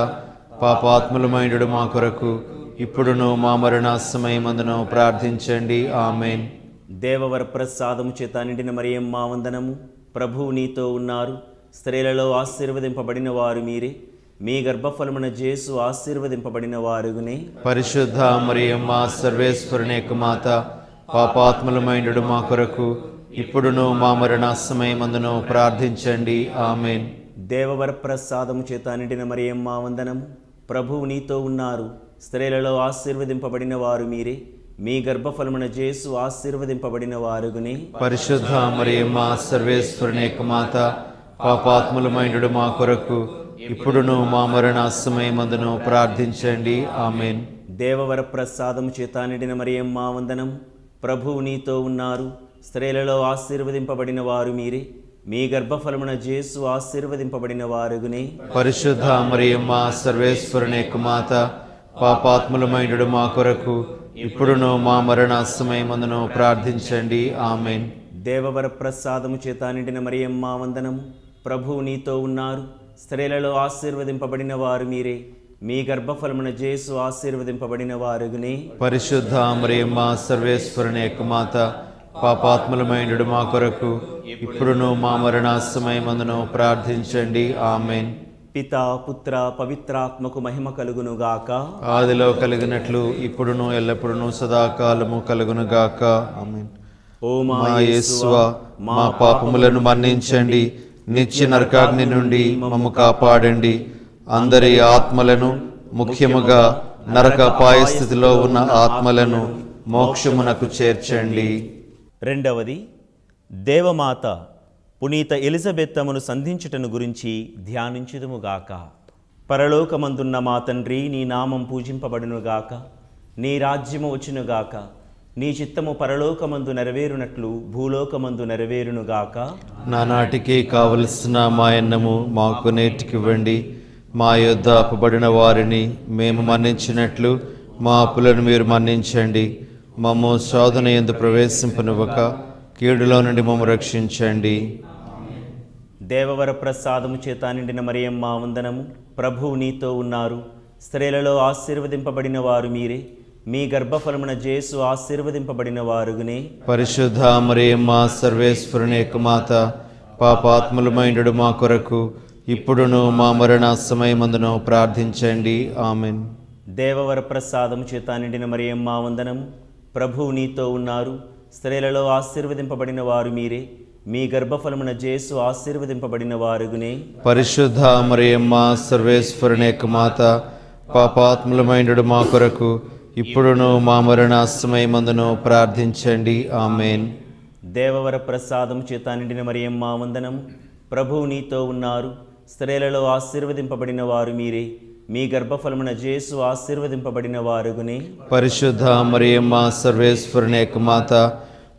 S3: పాపాత్ములమైనడు మా కొరకు ఇప్పుడును మా మరణ సమయమందును ప్రార్థించండి. ఆమెన్.
S4: దేవవర ప్రసాదము చేత నిండిన మరియమ్మ వందనము. ప్రభువు నీతో ఉన్నారు, స్త్రీలలో ఆశీర్వదింపబడిన వారు మీరే, మీ గర్భఫలమున జేసు ఆశీర్వదింపబడిన వారుగునే.
S3: పరిశుద్ధ మరియమ్మ సర్వేశ్వరుని యొక్క మాత, పాపాత్ములమైనడు మా కొరకు ఇప్పుడును మా మరణ సమయమందును ప్రార్థించండి. ఆమెన్.
S4: దేవవర ప్రసాదము చేత నిండిన మరియమ్మ వందనము. ప్రభువు నీతో ఉన్నారు, స్త్రీలలో ఆశీర్వదింపబడిన వారు మీరే, మీ గర్భఫలమున జేసు ఆశీర్వదింపబడిన వారుగునే.
S3: పరిశుద్ధ మరియమ్మ సర్వేశ్వరుని యొక్క మాత, పాపాత్ములమైనడు మా కొరకు ఇప్పుడును మా మరణ సమయమందును ప్రార్థించండి. ఆమెన్.
S4: దేవవర ప్రసాదము చేత నిండిన మరియమ్మ వందనం. ప్రభువు నీతో ఉన్నారు, స్త్రీలలో ఆశీర్వదింపబడిన వారు మీరే, మీ గర్భఫలమున జేసు ఆశీర్వదింపబడిన వారుగునే.
S3: పరిశుద్ధ మరియమ్మ సర్వేశ్వరుని యొక్క మాత, పాపాత్ములమైనడు మా కొరకు ఇప్పుడును మా మరణ సమయమందును ప్రార్థించండి. ఆమెన్.
S4: దేవవర ప్రసాదము చేత నిండిన మరియమ్మ వందనము. ప్రభువు నీతో ఉన్నారు, స్త్రీలలో ఆశీర్వదింపబడిన వారు మీరే, మీ గర్భఫలమున జేసు ఆశీర్వదింపబడిన వారుగునే.
S3: పరిశుద్ధ మరియమ్మ సర్వేశ్వరుని యొక్క మాత, పాపాత్ములమైనడు మా కొరకు ఇప్పుడును మా మరణ సమయమందును ప్రార్థించండి. ఆమెన్.
S4: పితా పుత్ర పవిత్రాత్మకు మహిమ కలుగునుగాక.
S3: ఆదిలో కలిగినట్లు ఇప్పుడును ఎల్లప్పుడును సదాకాలము కలుగునుగాక. ఆమెన్.
S4: ఓ
S3: మా యేసువా, మా పాపములను మన్నించండి, నిత్య నరకాగ్ని నుండి మమ్ము కాపాడండి. అందరి ఆత్మలను, ముఖ్యముగా నరకాపాయ స్థితిలో ఉన్న ఆత్మలను మోక్షమునకు చేర్చండి.
S4: రెండవది, దేవమాత పునీత ఎలిజబెత్తమును సంధించుటను గురించి ధ్యానించుదుముగాక. పరలోకమందున్న మా తండ్రి, నీ నామం పూజింపబడునుగాక, నీ రాజ్యము వచ్చునుగాక, నీ చిత్తము పరలోకమందు నెరవేరునట్లు భూలోకమందు నెరవేరునుగాక.
S3: నానాటికి కావలసిన మా అన్నము మాకు నేటికివ్వండి. మా యొద్ద అప్పుబడిన వారిని మేము మన్నించినట్లు మా అప్పులను మీరు మన్నించండి. మమ్ము శోధన యందు ప్రవేశింపనివ్వక కీడులో నుండి మమ్ము రక్షించండి.
S4: దేవవర ప్రసాదము చేత నిండిన మరియమ్మ వందనము. ప్రభువు నీతో ఉన్నారు, స్త్రీలలో ఆశీర్వదింపబడిన వారు మీరే, మీ గర్భఫలమున జేసు ఆశీర్వదింపబడిన వారుగునే.
S3: పరిశుద్ధ మరియమ్మ సర్వేశ్వరుని యొక్క మాత, పాపాత్ములమైనడు మా కొరకు ఇప్పుడును మా మరణ సమయమందును ప్రార్థించండి. ఆమెన్.
S4: దేవవర ప్రసాదము చేత నిండిన మరియమ్మ వందనము. ప్రభువు నీతో ఉన్నారు, స్త్రీలలో ఆశీర్వదింపబడిన వారు మీరే, మీ గర్భఫలమున జేసు ఆశీర్వదింపబడిన వారుగునే.
S3: పరిశుద్ధ మరియమ్మ సర్వేశ్వరుని యొక్క మాత, పాపాత్ములమైనడు మా కొరకు ఇప్పుడును మా మరణ సమయమందును ప్రార్థించండి. ఆమెన్.
S4: దేవవర ప్రసాదము చేత నిండిన మరియమ్మ వందనము. ప్రభువు నీతో ఉన్నారు, స్త్రీలలో ఆశీర్వదింపబడిన వారు మీరే, మీ గర్భఫలమున జేసు ఆశీర్వదింపబడిన వారుగునే.
S3: పరిశుద్ధ మరియమ్మ సర్వేశ్వరుని యొక్క మాత,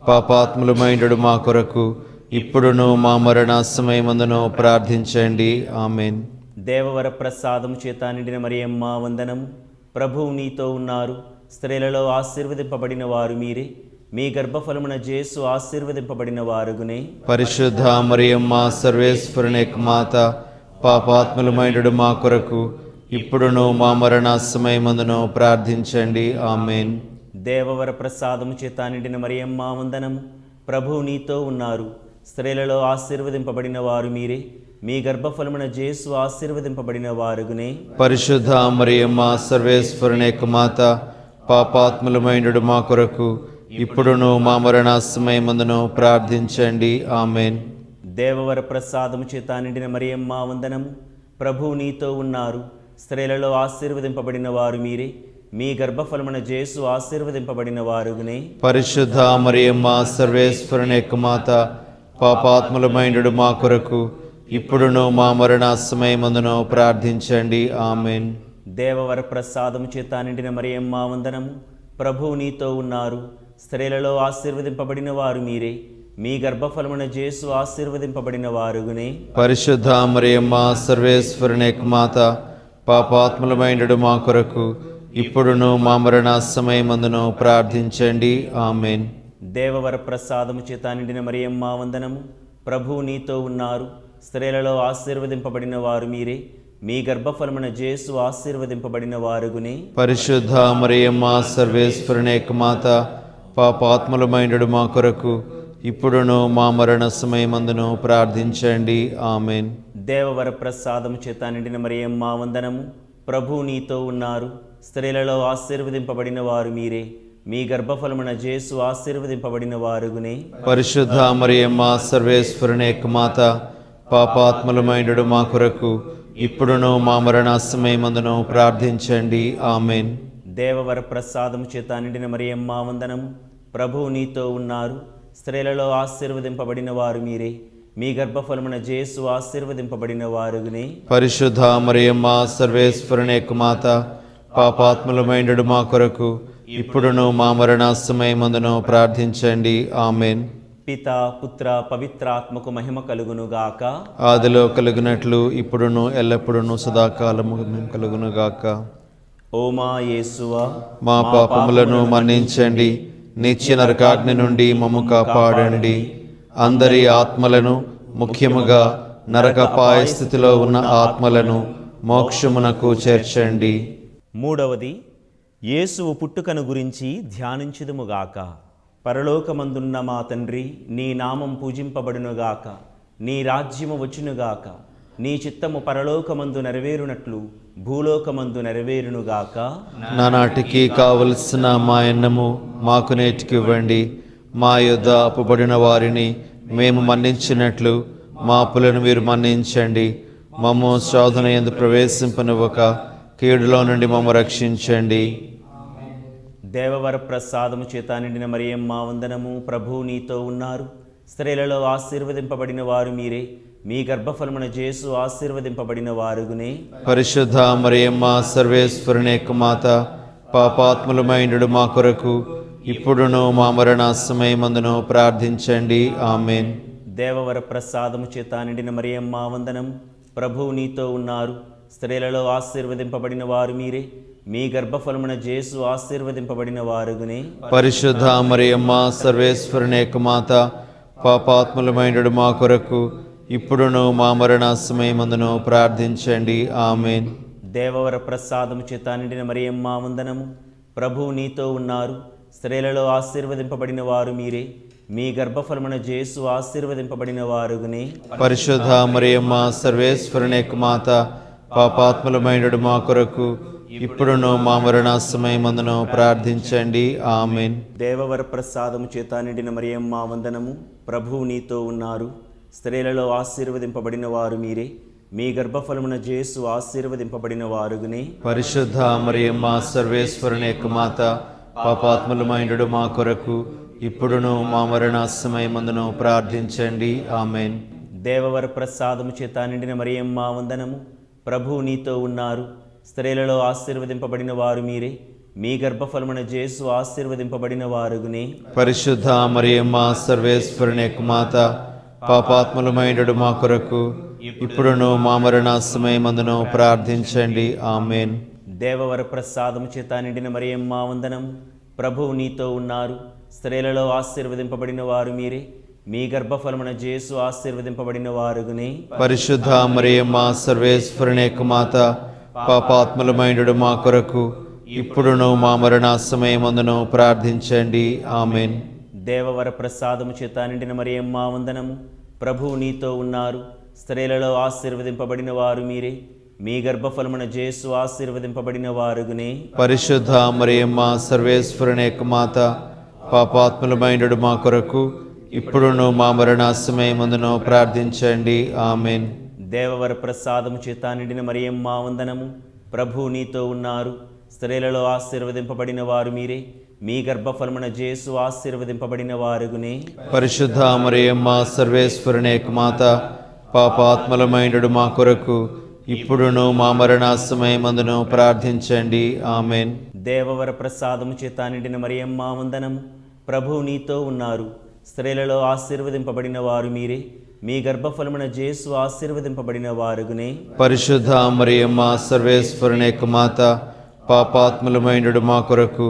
S3: పాపాత్ములమైనడు మా కొరకు ఇప్పుడును మా మరణ సమయమందును ప్రార్థించండి. ఆమెన్.
S4: దేవవర ప్రసాదము చేత నిండిన మరియమ్మ వందనము. ప్రభువు నీతో ఉన్నారు, స్త్రీలలో ఆశీర్వదింపబడిన వారు మీరే, మీ గర్భఫలమున జేసు ఆశీర్వదింపబడిన వారుగునే.
S3: పరిశుద్ధ మరియమ్మ సర్వేశ్వరుని యొక్క మాత, పాపాత్ములమైనడు మా కొరకు ఇప్పుడును మా మరణ సమయమందును ప్రార్థించండి. ఆమేన్.
S4: దేవవర ప్రసాదము చేత నిండిన మరియమ్మ వందనము. ప్రభువు నీతో ఉన్నారు, స్త్రీలలో ఆశీర్వదింపబడిన వారు మీరే. మీ గర్భఫలమున జేసు ఆశీర్వదింపబడిన వారుగునే.
S3: పరిశుద్ధ మరియమ్మ సర్వేశ్వరుని యొక్క మాత, పాపాత్ములమైనడు మా కొరకు ఇప్పుడును మా మరణ సమయమందును ప్రార్థించండి. ఆమేన్.
S4: దేవవర ప్రసాదము చేత నిండిన మరియమ్మ వందనము. ప్రభువు నీతో ఉన్నారు, స్త్రీలలో ఆశీర్వదింపబడిన వారు మీరే. మీ గర్భఫలమున జేసు ఆశీర్వదింపబడిన వారుగునే.
S3: పరిశుద్ధ మరియమ్మ సర్వేశ్వరుని యొక్క మాత, పాపాత్ములమైనడు మా కొరకు ఇప్పుడును మా మరణ సమయమందును ప్రార్థించండి. ఆమేన్.
S4: దేవవర ప్రసాదము చేత నిండిన మరియమ్మ వందనము. ప్రభువు నీతో ఉన్నారు, స్త్రీలలో ఆశీర్వదింపబడిన వారు మీరే. మీ గర్భఫలమున జేసు ఆశీర్వదింపబడిన వారుగునే.
S3: పరిశుద్ధ మరియమ్మ సర్వేశ్వరుని యొక్క మాత, పాపాత్ములమైనడు మా కొరకు ఇప్పుడును మా మరణ సమయమందును ప్రార్థించండి. ఆమేన్.
S4: దేవవర ప్రసాదము చేత నిండిన మరియమ్మ వందనము. ప్రభువు నీతో ఉన్నారు, స్త్రీలలో ఆశీర్వదింపబడిన వారు మీరే. మీ గర్భఫలమున జేసు ఆశీర్వదింపబడిన వారుగునే.
S3: పరిశుద్ధ మరియమ్మ సర్వేశ్వరుని యొక్క మాత, పాపాత్ములమైనడు మా కొరకు ఇప్పుడును మా మరణ సమయమందును ప్రార్థించండి. ఆమేన్.
S4: దేవవర ప్రసాదము చేత నిండిన మరియమ్మ వందనము. ప్రభువు నీతో ఉన్నారు, స్త్రీలలో ఆశీర్వదింపబడిన వారు మీరే. మీ గర్భఫలమున జేసు ఆశీర్వదింపబడిన వారుగునే.
S3: పరిశుద్ధ మరియమ్మ సర్వేశ్వరుని యొక్క మాత, పాపాత్ములమైనడు మా కొరకు ఇప్పుడును మా మరణ సమయమందును ప్రార్థించండి. ఆమేన్.
S4: దేవవర ప్రసాదము చేత నిండిన మరియమ్మ వందనము. ప్రభువు నీతో ఉన్నారు, స్త్రీలలో ఆశీర్వదింపబడిన వారు మీరే. మీ గర్భఫలమున జేసు ఆశీర్వదింపబడిన వారుగునే.
S3: పరిశుద్ధ మరియమ్మ సర్వేశ్వరుని యొక్క మాత, పాపాత్ములమైనడు మా కొరకు ఇప్పుడును మా మరణ సమయమందును ప్రార్థించండి. ఆమేన్.
S4: పిత పుత్ర పవిత్రాత్మకు మహిమ కలుగునుగాక.
S3: ఆదిలో కలుగునట్లు ఇప్పుడును ఎల్లప్పుడును సదాకాలము కలుగునుగాక.
S4: ఓ మా యేసువా,
S3: మా పాపములను మన్నించండి, నిత్య నరకాగ్ని నుండి మమ్ము కాపాడండి. అందరి ఆత్మలను, ముఖ్యముగా నరకపాయ స్థితిలో ఉన్న ఆత్మలను మోక్షమునకు చేర్చండి.
S4: మూడవది, యేసువు పుట్టుకను గురించి ధ్యానించుదుముగాక. పరలోకమందున్న మా తండ్రి, నీ నామం పూజింపబడునుగాక. నీ రాజ్యము వచ్చునుగాక. నీ చిత్తము పరలోకమందు నెరవేరునట్లు భూలోకమందు నెరవేరునుగాక.
S3: నానాటికి కావలసిన మా అన్నము మాకు నేటికి ఇవ్వండి. మా యొద్ద అప్పుబడిన వారిని మేము మన్నించినట్లు మా అప్పులను మీరు మన్నించండి. మమ్ము శోధన యందు ప్రవేశింపనివ్వక కీడులో నుండి మమ్ము రక్షించండి.
S4: దేవవర ప్రసాదము చేత నిండిన మరియమ్మ వందనము. ప్రభువు నీతో ఉన్నారు, స్త్రీలలో ఆశీర్వదింపబడిన వారు మీరే. మీ గర్భఫలమున జేసు ఆశీర్వదింపబడిన వారుగునే.
S3: పరిశుద్ధ మరియమ్మ సర్వేశ్వరుని యొక్క మాత, పాపాత్ములమైనడు మా కొరకు ఇప్పుడును మా మరణ సమయమందును ప్రార్థించండి. ఆమేన్.
S4: దేవవర ప్రసాదము చేత నిండిన మరియమ్మ వందనము. ప్రభువు నీతో ఉన్నారు, స్త్రీలలో ఆశీర్వదింపబడిన వారు మీరే. మీ గర్భఫలమున జేసు ఆశీర్వదింపబడిన వారుగునే.
S3: పరిశుద్ధ మరియమ్మ సర్వేశ్వరుని యొక్క మాత, పాపాత్ములమైనడు మా కొరకు ఇప్పుడును మా మరణ సమయమందును ప్రార్థించండి. ఆమేన్.
S4: దేవవర ప్రసాదము చేత నిండిన మరియమ్మ వందనము. ప్రభువు నీతో ఉన్నారు, స్త్రీలలో ఆశీర్వదింపబడిన వారు మీరే. మీ గర్భఫలమున జేసు ఆశీర్వదింపబడిన వారుగునే.
S3: పరిశుద్ధ మరియమ్మ సర్వేశ్వరుని యొక్క మాత, పాపాత్ములమైనడు మా కొరకు ఇప్పుడును మా మరణ సమయమందును ప్రార్థించండి. ఆమేన్.
S4: దేవవర ప్రసాదము చేత నిండిన మరియమ్మ వందనము. ప్రభువు నీతో ఉన్నారు, స్త్రీలలో ఆశీర్వదింపబడిన వారు మీరే. మీ గర్భఫలమున జేసు ఆశీర్వదింపబడిన వారుగునే.
S3: పరిశుద్ధ మరియమ్మ సర్వేశ్వరుని యొక్క మాత, పాపాత్ములమైనడు మా కొరకు ఇప్పుడును మా మరణ సమయమందును ప్రార్థించండి. ఆమేన్.
S4: దేవవర ప్రసాదము చేత నిండిన మరియమ్మ వందనము. ప్రభువు నీతో ఉన్నారు, స్త్రీలలో ఆశీర్వదింపబడిన వారు మీరే. మీ గర్భఫలమున జేసు ఆశీర్వదింపబడిన వారుగునే.
S3: పరిశుద్ధ మరియమ్మ సర్వేశ్వరుని యొక్క మాత, పాపాత్ములమైనడు మా కొరకు ఇప్పుడును మా మరణ సమయమందును ప్రార్థించండి. ఆమేన్.
S4: దేవవర ప్రసాదము చేత నిండిన మరియమ్మ వందనము. ప్రభువు నీతో ఉన్నారు, స్త్రీలలో ఆశీర్వదింపబడిన వారు మీరే, మీ గర్భఫలమున యేసు ఆశీర్వదింపబడిన వారుగునే.
S3: పరిశుద్ధ మరియమ్మ సర్వేశ్వరుని యొక్క మాత, పాపాత్ములమైనడు మా కొరకు ఇప్పుడును మా మరణ సమయమందును ప్రార్థించండి. ఆమెన్.
S4: దేవవర ప్రసాదము చేత నిండిన మరియమ్మ వందనము. ప్రభువు నీతో ఉన్నారు, స్త్రీలలో ఆశీర్వదింపబడిన వారు మీరే, మీ గర్భఫలమున యేసు ఆశీర్వదింపబడిన వారుగునే.
S3: పరిశుద్ధ మరియమ్మ సర్వేశ్వరుని యొక్క మాత, పాపాత్ములమైనడు మా కొరకు ఇప్పుడును మా మరణ సమయమందును ప్రార్థించండి. ఆమెన్.
S4: దేవవర ప్రసాదము చేత నిండిన మరియమ్మ వందనము. ప్రభువు నీతో ఉన్నారు, స్త్రీలలో ఆశీర్వదింపబడిన వారు మీరే, మీ గర్భఫలమున యేసు ఆశీర్వదింపబడిన వారుగునే.
S3: పరిశుద్ధ మరియమ్మ సర్వేశ్వరుని యొక్క మాత, పాపాత్ములమైనడు మా కొరకు ఇప్పుడును మా మరణ సమయమందును ప్రార్థించండి. ఆమెన్.
S4: దేవవర ప్రసాదము చేత నిండిన మరియమ్మ వందనము. ప్రభువు నీతో ఉన్నారు, స్త్రీలలో ఆశీర్వదింపబడిన వారు మీరే, మీ గర్భఫలమున యేసు ఆశీర్వదింపబడిన వారుగునే.
S3: పరిశుద్ధ మరియమ్మ సర్వేశ్వరుని యొక్క మాత, పాపాత్ములమైనడు మా కొరకు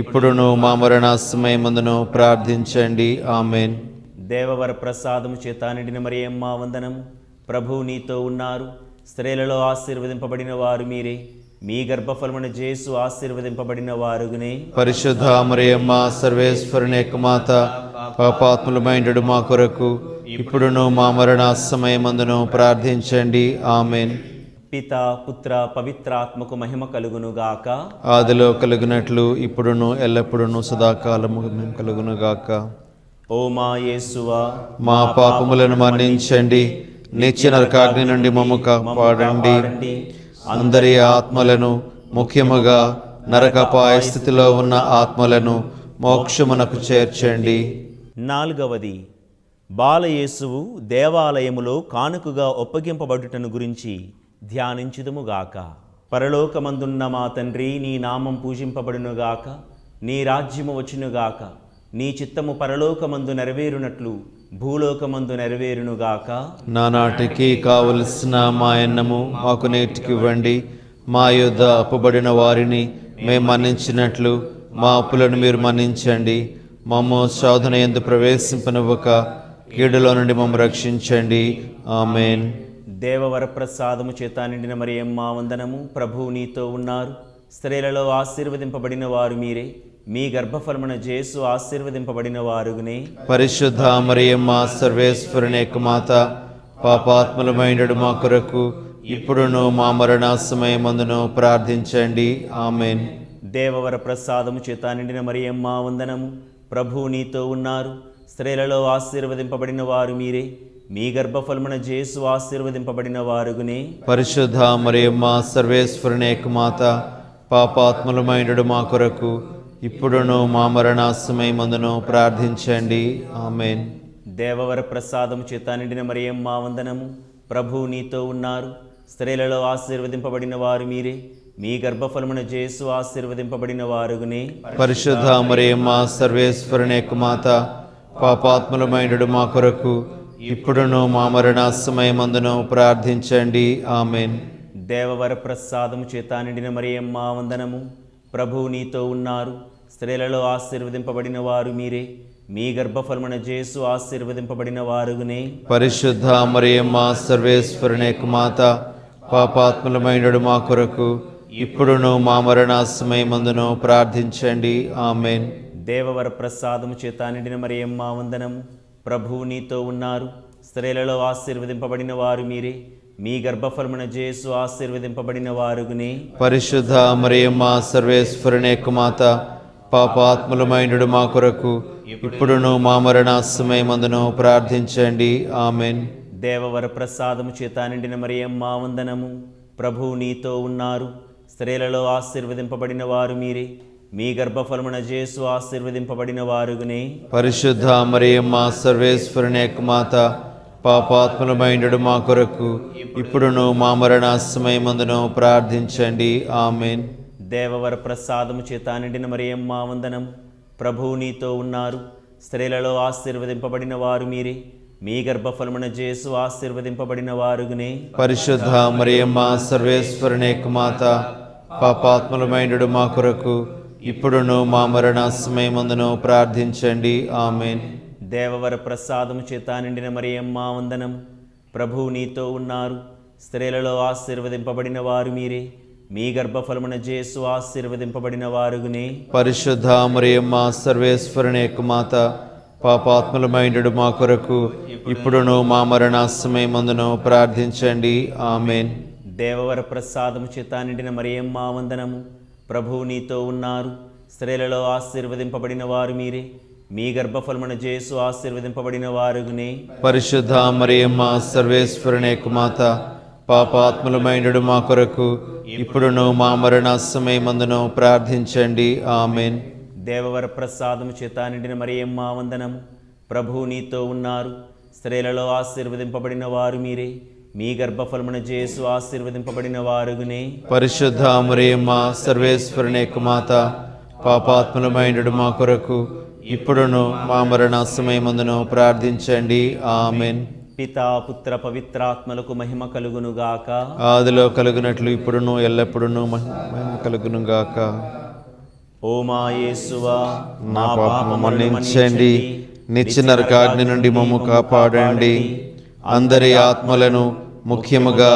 S3: ఇప్పుడును మా మరణ సమయమందును ప్రార్థించండి. ఆమెన్.
S4: దేవవర ప్రసాదము చేత నిండిన మరియమ్మ వందనము. ప్రభువు నీతో ఉన్నారు, స్త్రీలలో ఆశీర్వదింపబడిన వారు మీరే, మీ గర్భఫలమున యేసు ఆశీర్వదింపబడిన వారుగునే.
S3: పరిశుద్ధ మరియమ్మ సర్వేశ్వరుని యొక్క మాత, పాపాత్ములమైనడు మా కొరకు ఇప్పుడును మా మరణ సమయమందును ప్రార్థించండి. ఆమెన్.
S4: పిత పుత్ర పవిత్రాత్మకు మహిమ కలుగునుగాక.
S3: ఆదిలో కలుగునట్లు ఇప్పుడును ఎల్లప్పుడును సదాకాలము కలుగునుగాక.
S4: ఓ మా యేసువా,
S3: మా పాపములను మన్నించండి, నిత్య నరకాగ్ని నుండి మమ్ము కాపాడండి. అందరి ఆత్మలను, ముఖ్యముగా నరకపాయ స్థితిలో ఉన్న ఆత్మలను మోక్షమునకు చేర్చండి.
S4: 4వది, బాలయేసువు దేవాలయములో కానుకగా ఒప్పగింపబడుటను గురించి ధ్యానించుదుముగాక. పరలోకమందున్న మా తండ్రి, నీ నామం పూజింపబడునుగాక, నీ రాజ్యము వచ్చునుగాక, నీ చిత్తము పరలోకమందు నెరవేరునట్లు భూలోకమందు నెరవేరునుగాక.
S3: నానాటికి కావలసిన మా అన్నము మాకు నేటికివ్వండి. మా యొద్ద అప్పుబడిన వారిని మేము మన్నించినట్లు మా అప్పులను మీరు మన్నించండి. మమ్ము శోధన యందు ప్రవేశింపనివ్వక కీడులో నుండి మమ్ము రక్షించండి. ఆమెన్.
S4: దేవవర ప్రసాదము చేత నిండిన మరియమ్మ వందనము. ప్రభువు నీతో ఉన్నారు, స్త్రీలలో ఆశీర్వదింపబడిన వారు మీరే, మీ గర్భఫలమున యేసు ఆశీర్వదింపబడిన వారుగునే.
S3: పరిశుద్ధ మరియమ్మ సర్వేశ్వరుని యొక్క మాత, పాపాత్ములమైనడు మా కొరకు ఇప్పుడును మా మరణ సమయమందును ప్రార్థించండి. ఆమెన్.
S4: దేవవర ప్రసాదము చేత నిండిన మరియమ్మ వందనము. ప్రభువు నీతో ఉన్నారు, స్త్రీలలో ఆశీర్వదింపబడిన వారు మీరే, మీ గర్భఫలమున యేసు ఆశీర్వదింపబడిన వారుగునే.
S3: పరిశుద్ధ మరియమ్మ సర్వేశ్వరుని యొక్క మాత, పాపాత్ములమైనడు మా కొరకు ఇప్పుడును మా మరణ సమయమందును ప్రార్థించండి. ఆమెన్.
S4: దేవవర ప్రసాదము చేత నిండిన మరియమ్మ వందనము. ప్రభువు నీతో ఉన్నారు, స్త్రీలలో ఆశీర్వదింపబడిన వారు మీరే, మీ గర్భఫలమున యేసు ఆశీర్వదింపబడిన వారుగునే.
S3: పరిశుద్ధ మరియమ్మ సర్వేశ్వరుని యొక్క మాత, పాపాత్ములమైనడు మా కొరకు ఇప్పుడును మా మరణ సమయమందును ప్రార్థించండి. ఆమెన్.
S4: దేవవర ప్రసాదము చేత నిండిన మరియమ్మ వందనము. ప్రభువు నీతో ఉన్నారు, స్త్రీలలో ఆశీర్వదింపబడిన వారు మీరే, మీ గర్భఫలమున యేసు ఆశీర్వదింపబడిన వారుగునే.
S3: పరిశుద్ధ మరియమ్మ సర్వేశ్వరుని యొక్క మాత, పాపాత్ములమైనడు మా కొరకు ఇప్పుడును మా మరణ సమయమందును ప్రార్థించండి. ఆమెన్.
S4: దేవవర ప్రసాదము చేత నిండిన మరియమ్మ వందనము. ప్రభువు నీతో ఉన్నారు, స్త్రీలలో ఆశీర్వదింపబడిన వారు మీరే, మీ గర్భఫలమున యేసు ఆశీర్వదింపబడిన వారుగునే.
S3: పరిశుద్ధ మరియమ్మ సర్వేశ్వరుని యొక్క మాత, పాపాత్ములమైనడు మా కొరకు ఇప్పుడును మా మరణ సమయమందును ప్రార్థించండి. ఆమెన్.
S4: దేవవర ప్రసాదము చేత నిండిన మరియమ్మ వందనము. ప్రభువు నీతో ఉన్నారు, స్త్రీలలో ఆశీర్వదింపబడిన వారు మీరే, మీ గర్భఫలమున యేసు ఆశీర్వదింపబడిన వారుగునే.
S3: పరిశుద్ధ మరియమ్మ సర్వేశ్వరుని యొక్క మాత, పాపాత్ములమైనడు మా కొరకు ఇప్పుడును మా మరణ సమయమందును ప్రార్థించండి. ఆమెన్.
S4: దేవవర ప్రసాదము చేత నిండిన మరియమ్మ వందనము. ప్రభువు నీతో ఉన్నారు, స్త్రీలలో ఆశీర్వదింపబడిన వారు మీరే, మీ గర్భఫలమున యేసు ఆశీర్వదింపబడిన వారుగునే.
S3: పరిశుద్ధ మరియమ్మ సర్వేశ్వరుని యొక్క మాత, పాపాత్ములమైనడు మా కొరకు ఇప్పుడును మా మరణ సమయమందును ప్రార్థించండి. ఆమెన్.
S4: దేవవర ప్రసాదము చేత నిండిన మరియమ్మ వందనము. ప్రభువు నీతో ఉన్నారు, స్త్రీలలో ఆశీర్వదింపబడిన వారు మీరే, మీ గర్భఫలమున యేసు ఆశీర్వదింపబడిన వారుగునే.
S3: పరిశుద్ధ మరియమ్మ సర్వేశ్వరుని యొక్క మాత, పాపాత్ములమైనడు మా కొరకు ఇప్పుడును మా మరణ సమయమందును ప్రార్థించండి. ఆమెన్.
S4: దేవవర ప్రసాదము చేత నిండిన మరియమ్మ వందనము. ప్రభువు నీతో ఉన్నారు, స్త్రీలలో ఆశీర్వదింపబడిన వారు మీరే, మీ గర్భఫలమున యేసు ఆశీర్వదింపబడిన వారుగునే.
S3: పరిశుద్ధ మరియమ్మ సర్వేశ్వరుని యొక్క మాత, పాపాత్ములమైనడు మా కొరకు ఇప్పుడును మా మరణ సమయమందును ప్రార్థించండి. ఆమెన్.
S4: దేవవర ప్రసాదము చేత నిండిన మరియమ్మ వందనము. ప్రభువు నీతో ఉన్నారు, స్త్రీలలో ఆశీర్వదింపబడిన వారు మీరే, మీ గర్భఫలమున యేసు ఆశీర్వదింపబడిన వారుగునే.
S3: పరిశుద్ధ మరియమ్మ సర్వేశ్వరుని యొక్క మాత, పాపాత్ములమైనడు మా కొరకు ఇప్పుడును మా మరణ సమయమందును ప్రార్థించండి. ఆమెన్.
S4: పితా పుత్ర పవిత్రాత్మలకు మహిమ కలుగునుగాక.
S3: ఆదిలో కలుగునట్లు ఇప్పుడును ఎల్లప్పుడును మహిమ కలుగునుగాక.
S4: ఓ మా యేసువా,
S3: నా పాపము మన్నించండి, నిత్య నరకాగ్ని నుండి మమ్ము కాపాడండి. అందరి ఆత్మలను, ముఖ్యముగా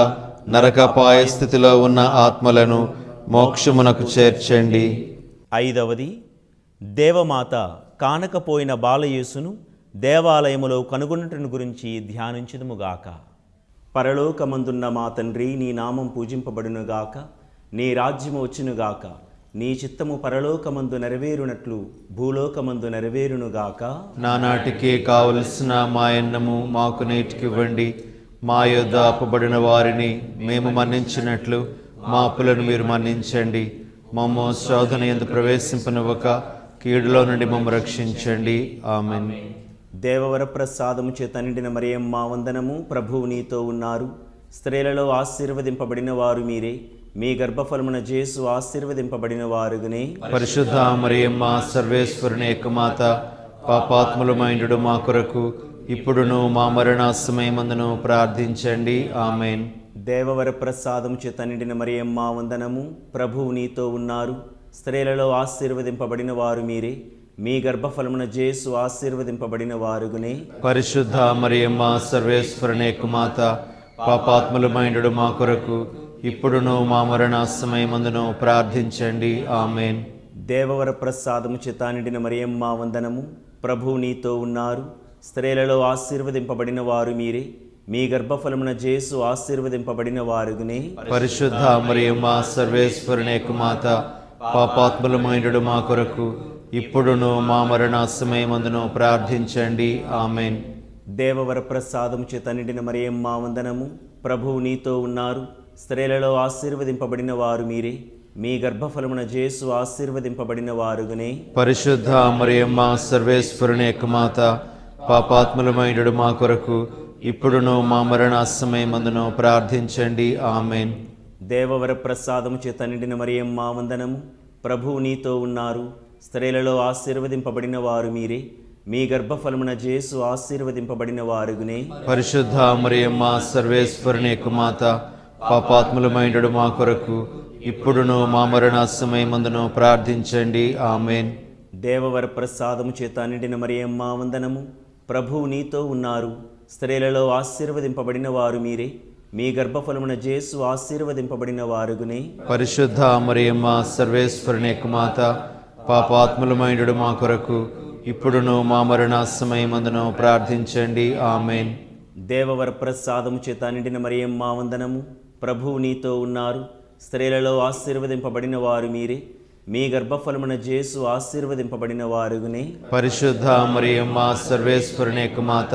S3: నరకపాయ స్థితిలో ఉన్న ఆత్మలను మోక్షమునకు చేర్చండి.
S4: 5వది, దేవమాత కానకపోయిన బాలయేసును దేవాలయములో కనుగొనుటను గురించి ధ్యానించుదుముగాక. పరలోకమందున్న మా తండ్రి, నీ నామం పూజింపబడునుగాక, నీ రాజ్యము వచ్చునుగాక, నీ చిత్తము పరలోకమందు నెరవేరునట్లు భూలోకమందు నెరవేరునుగాక.
S3: నానాటికి కావలసిన మా అన్నము మాకు నేటికివ్వండి. మా యొద్ద అప్పబడిన వారిని మేము మన్నించినట్లు మా అప్పులను మీరు మన్నించండి. మమ్ము శోధన యందు ప్రవేశింపనివ్వక కీడులో నుండి మమ్ము రక్షించండి. ఆమెన్.
S4: దేవవర ప్రసాదము చేత నిండిన మరియమ్మ వందనము. ప్రభువు నీతో ఉన్నారు, స్త్రీలలో ఆశీర్వదింపబడిన వారు మీరే, మీ గర్భఫలమున యేసు ఆశీర్వదింపబడిన వారుగునే.
S3: పరిశుద్ధ మరియమ్మ సర్వేశ్వరుని యొక్క మాత, పాపాత్ములమైనడు మా కొరకు ఇప్పుడును మా మరణ సమయమందును ప్రార్థించండి. ఆమెన్.
S4: దేవవర ప్రసాదము చేత నిండిన మరియమ్మ వందనము. ప్రభువు నీతో ఉన్నారు, స్త్రీలలో ఆశీర్వదింపబడిన వారు మీరే, మీ గర్భఫలమున యేసు ఆశీర్వదింపబడిన వారుగునే.
S3: పరిశుద్ధ మరియమ్మ సర్వేశ్వరుని యొక్క మాత, పాపాత్ములమైనడు మా కొరకు ఇప్పుడును మా మరణ సమయమందును ప్రార్థించండి. ఆమెన్.
S4: దేవవర ప్రసాదము చేత నిండిన మరియమ్మ వందనము. ప్రభువు నీతో ఉన్నారు, స్త్రీలలో ఆశీర్వదింపబడిన వారు మీరే, మీ గర్భఫలమున యేసు ఆశీర్వదింపబడిన వారుగునే.
S3: పరిశుద్ధ మరియమ్మ సర్వేశ్వరుని యొక్క మాత, పాపాత్ములమైనడు మా కొరకు ఇప్పుడును మా మరణ సమయమందును ప్రార్థించండి. ఆమెన్.
S4: దేవవర ప్రసాదము చేత నిండిన మరియమ్మ వందనము. ప్రభువు నీతో ఉన్నారు, స్త్రీలలో ఆశీర్వదింపబడిన వారు మీరే, మీ గర్భఫలమున యేసు ఆశీర్వదింపబడిన వారుగునే.
S3: పరిశుద్ధ మరియమ్మ సర్వేశ్వరుని యొక్క మాత, పాపాత్ములమైనడు మా కొరకు ఇప్పుడును మా మరణ సమయమందును ప్రార్థించండి. ఆమెన్.
S4: దేవవర ప్రసాదము చేత నిండిన మరియమ్మ వందనము. ప్రభువు నీతో ఉన్నారు, స్త్రీలలో ఆశీర్వదింపబడిన వారు మీరే, మీ గర్భఫలమున యేసు ఆశీర్వదింపబడిన వారుగునే.
S3: పరిశుద్ధ మరియమ్మ సర్వేశ్వరుని యొక్క మాత, పాపాత్ములమైనడు మా కొరకు ఇప్పుడును మా మరణ సమయమందును ప్రార్థించండి. ఆమెన్.
S4: దేవవర ప్రసాదము చేత నిండిన మరియమ్మ వందనము. ప్రభువు నీతో ఉన్నారు, స్త్రీలలో ఆశీర్వదింపబడిన వారు మీరే, మీ గర్భఫలమున యేసు ఆశీర్వదింపబడిన వారుగునే.
S3: పరిశుద్ధ మరియమ్మ సర్వేశ్వరుని యొక్క మాత, పాపాత్ములమైనడు మా కొరకు ఇప్పుడును మా మరణ సమయమందును ప్రార్థించండి. ఆమెన్.
S4: దేవవర ప్రసాదము చేత నిండిన మరియమ్మ వందనము. ప్రభువు నీతో ఉన్నారు, స్త్రీలలో ఆశీర్వదింపబడిన వారు మీరే, మీ గర్భఫలమున యేసు ఆశీర్వదింపబడిన వారుగునే.
S3: పరిశుద్ధ మరియమ్మ సర్వేశ్వరుని యొక్క మాత,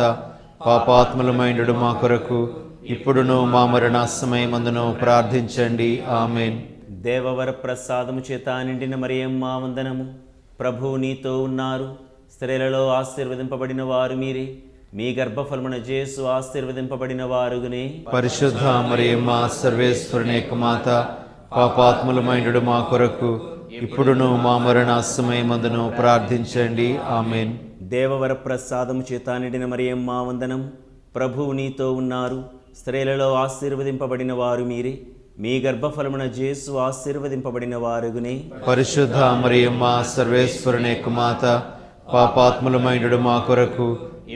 S3: పాపాత్ములమైనడు మా కొరకు ఇప్పుడును మా మరణ సమయమందును ప్రార్థించండి. ఆమెన్.
S4: దేవవర ప్రసాదము చేత నిండిన మరియమ్మ వందనము. ప్రభువు నీతో ఉన్నారు, స్త్రీలలో ఆశీర్వదింపబడిన వారు మీరే, మీ గర్భఫలమున యేసు ఆశీర్వదింపబడిన వారుగునే.
S3: పరిశుద్ధ మరియమ్మ సర్వేశ్వరుని యొక్క మాత, పాపాత్ములమైనడు మా కొరకు ఇప్పుడును మా మరణ సమయమందును ప్రార్థించండి. ఆమెన్.
S4: దేవవర ప్రసాదము చేత నిండిన మరియమ్మ వందనం. ప్రభువు నీతో ఉన్నారు, స్త్రీలలో ఆశీర్వదింపబడిన వారు మీరే, మీ గర్భఫలమున యేసు ఆశీర్వదింపబడిన వారుగునే.
S3: పరిశుద్ధ మరియమ్మ సర్వేశ్వరుని యొక్క మాత, పాపాత్ములమైనడు మా కొరకు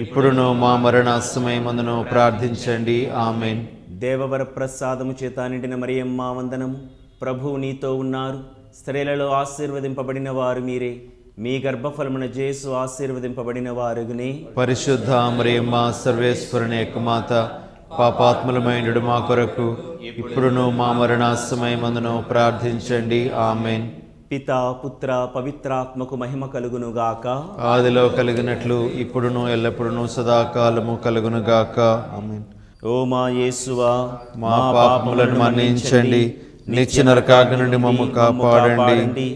S3: ఇప్పుడును మా మరణ సమయమందును ప్రార్థించండి. ఆమెన్.
S4: దేవవర ప్రసాదము చేత నిండిన మరియమ్మ వందనము. ప్రభువు నీతో ఉన్నారు. స్త్రీలలో ఆశీర్వదింపబడిన వారు మీరే. మీ గర్భఫలమున యేసు ఆశీర్వదింపబడిన వారుగునే.
S3: పరిశుద్ధ మరియమ్మ సర్వేశ్వరుని యొక్క మాత, పాపాత్ములమైనడు మా కొరకు ఇప్పుడును మా మరణ సమయమందును ప్రార్థించండి. ఆమెన్.
S4: పితా పుత్ర పవిత్రాత్మకు మహిమ కలుగునుగాక.
S3: ఆదిలో కలిగినట్లు ఇప్పుడును ఎల్లప్పుడును సదాకాలము కలుగునుగాక. ఆమెన్.
S4: ఓ మా యేసువా,
S3: మా పాపములను మన్నించండి, నిత్య నరకాగ్ని నుండి మమ్ము కాపాడండి.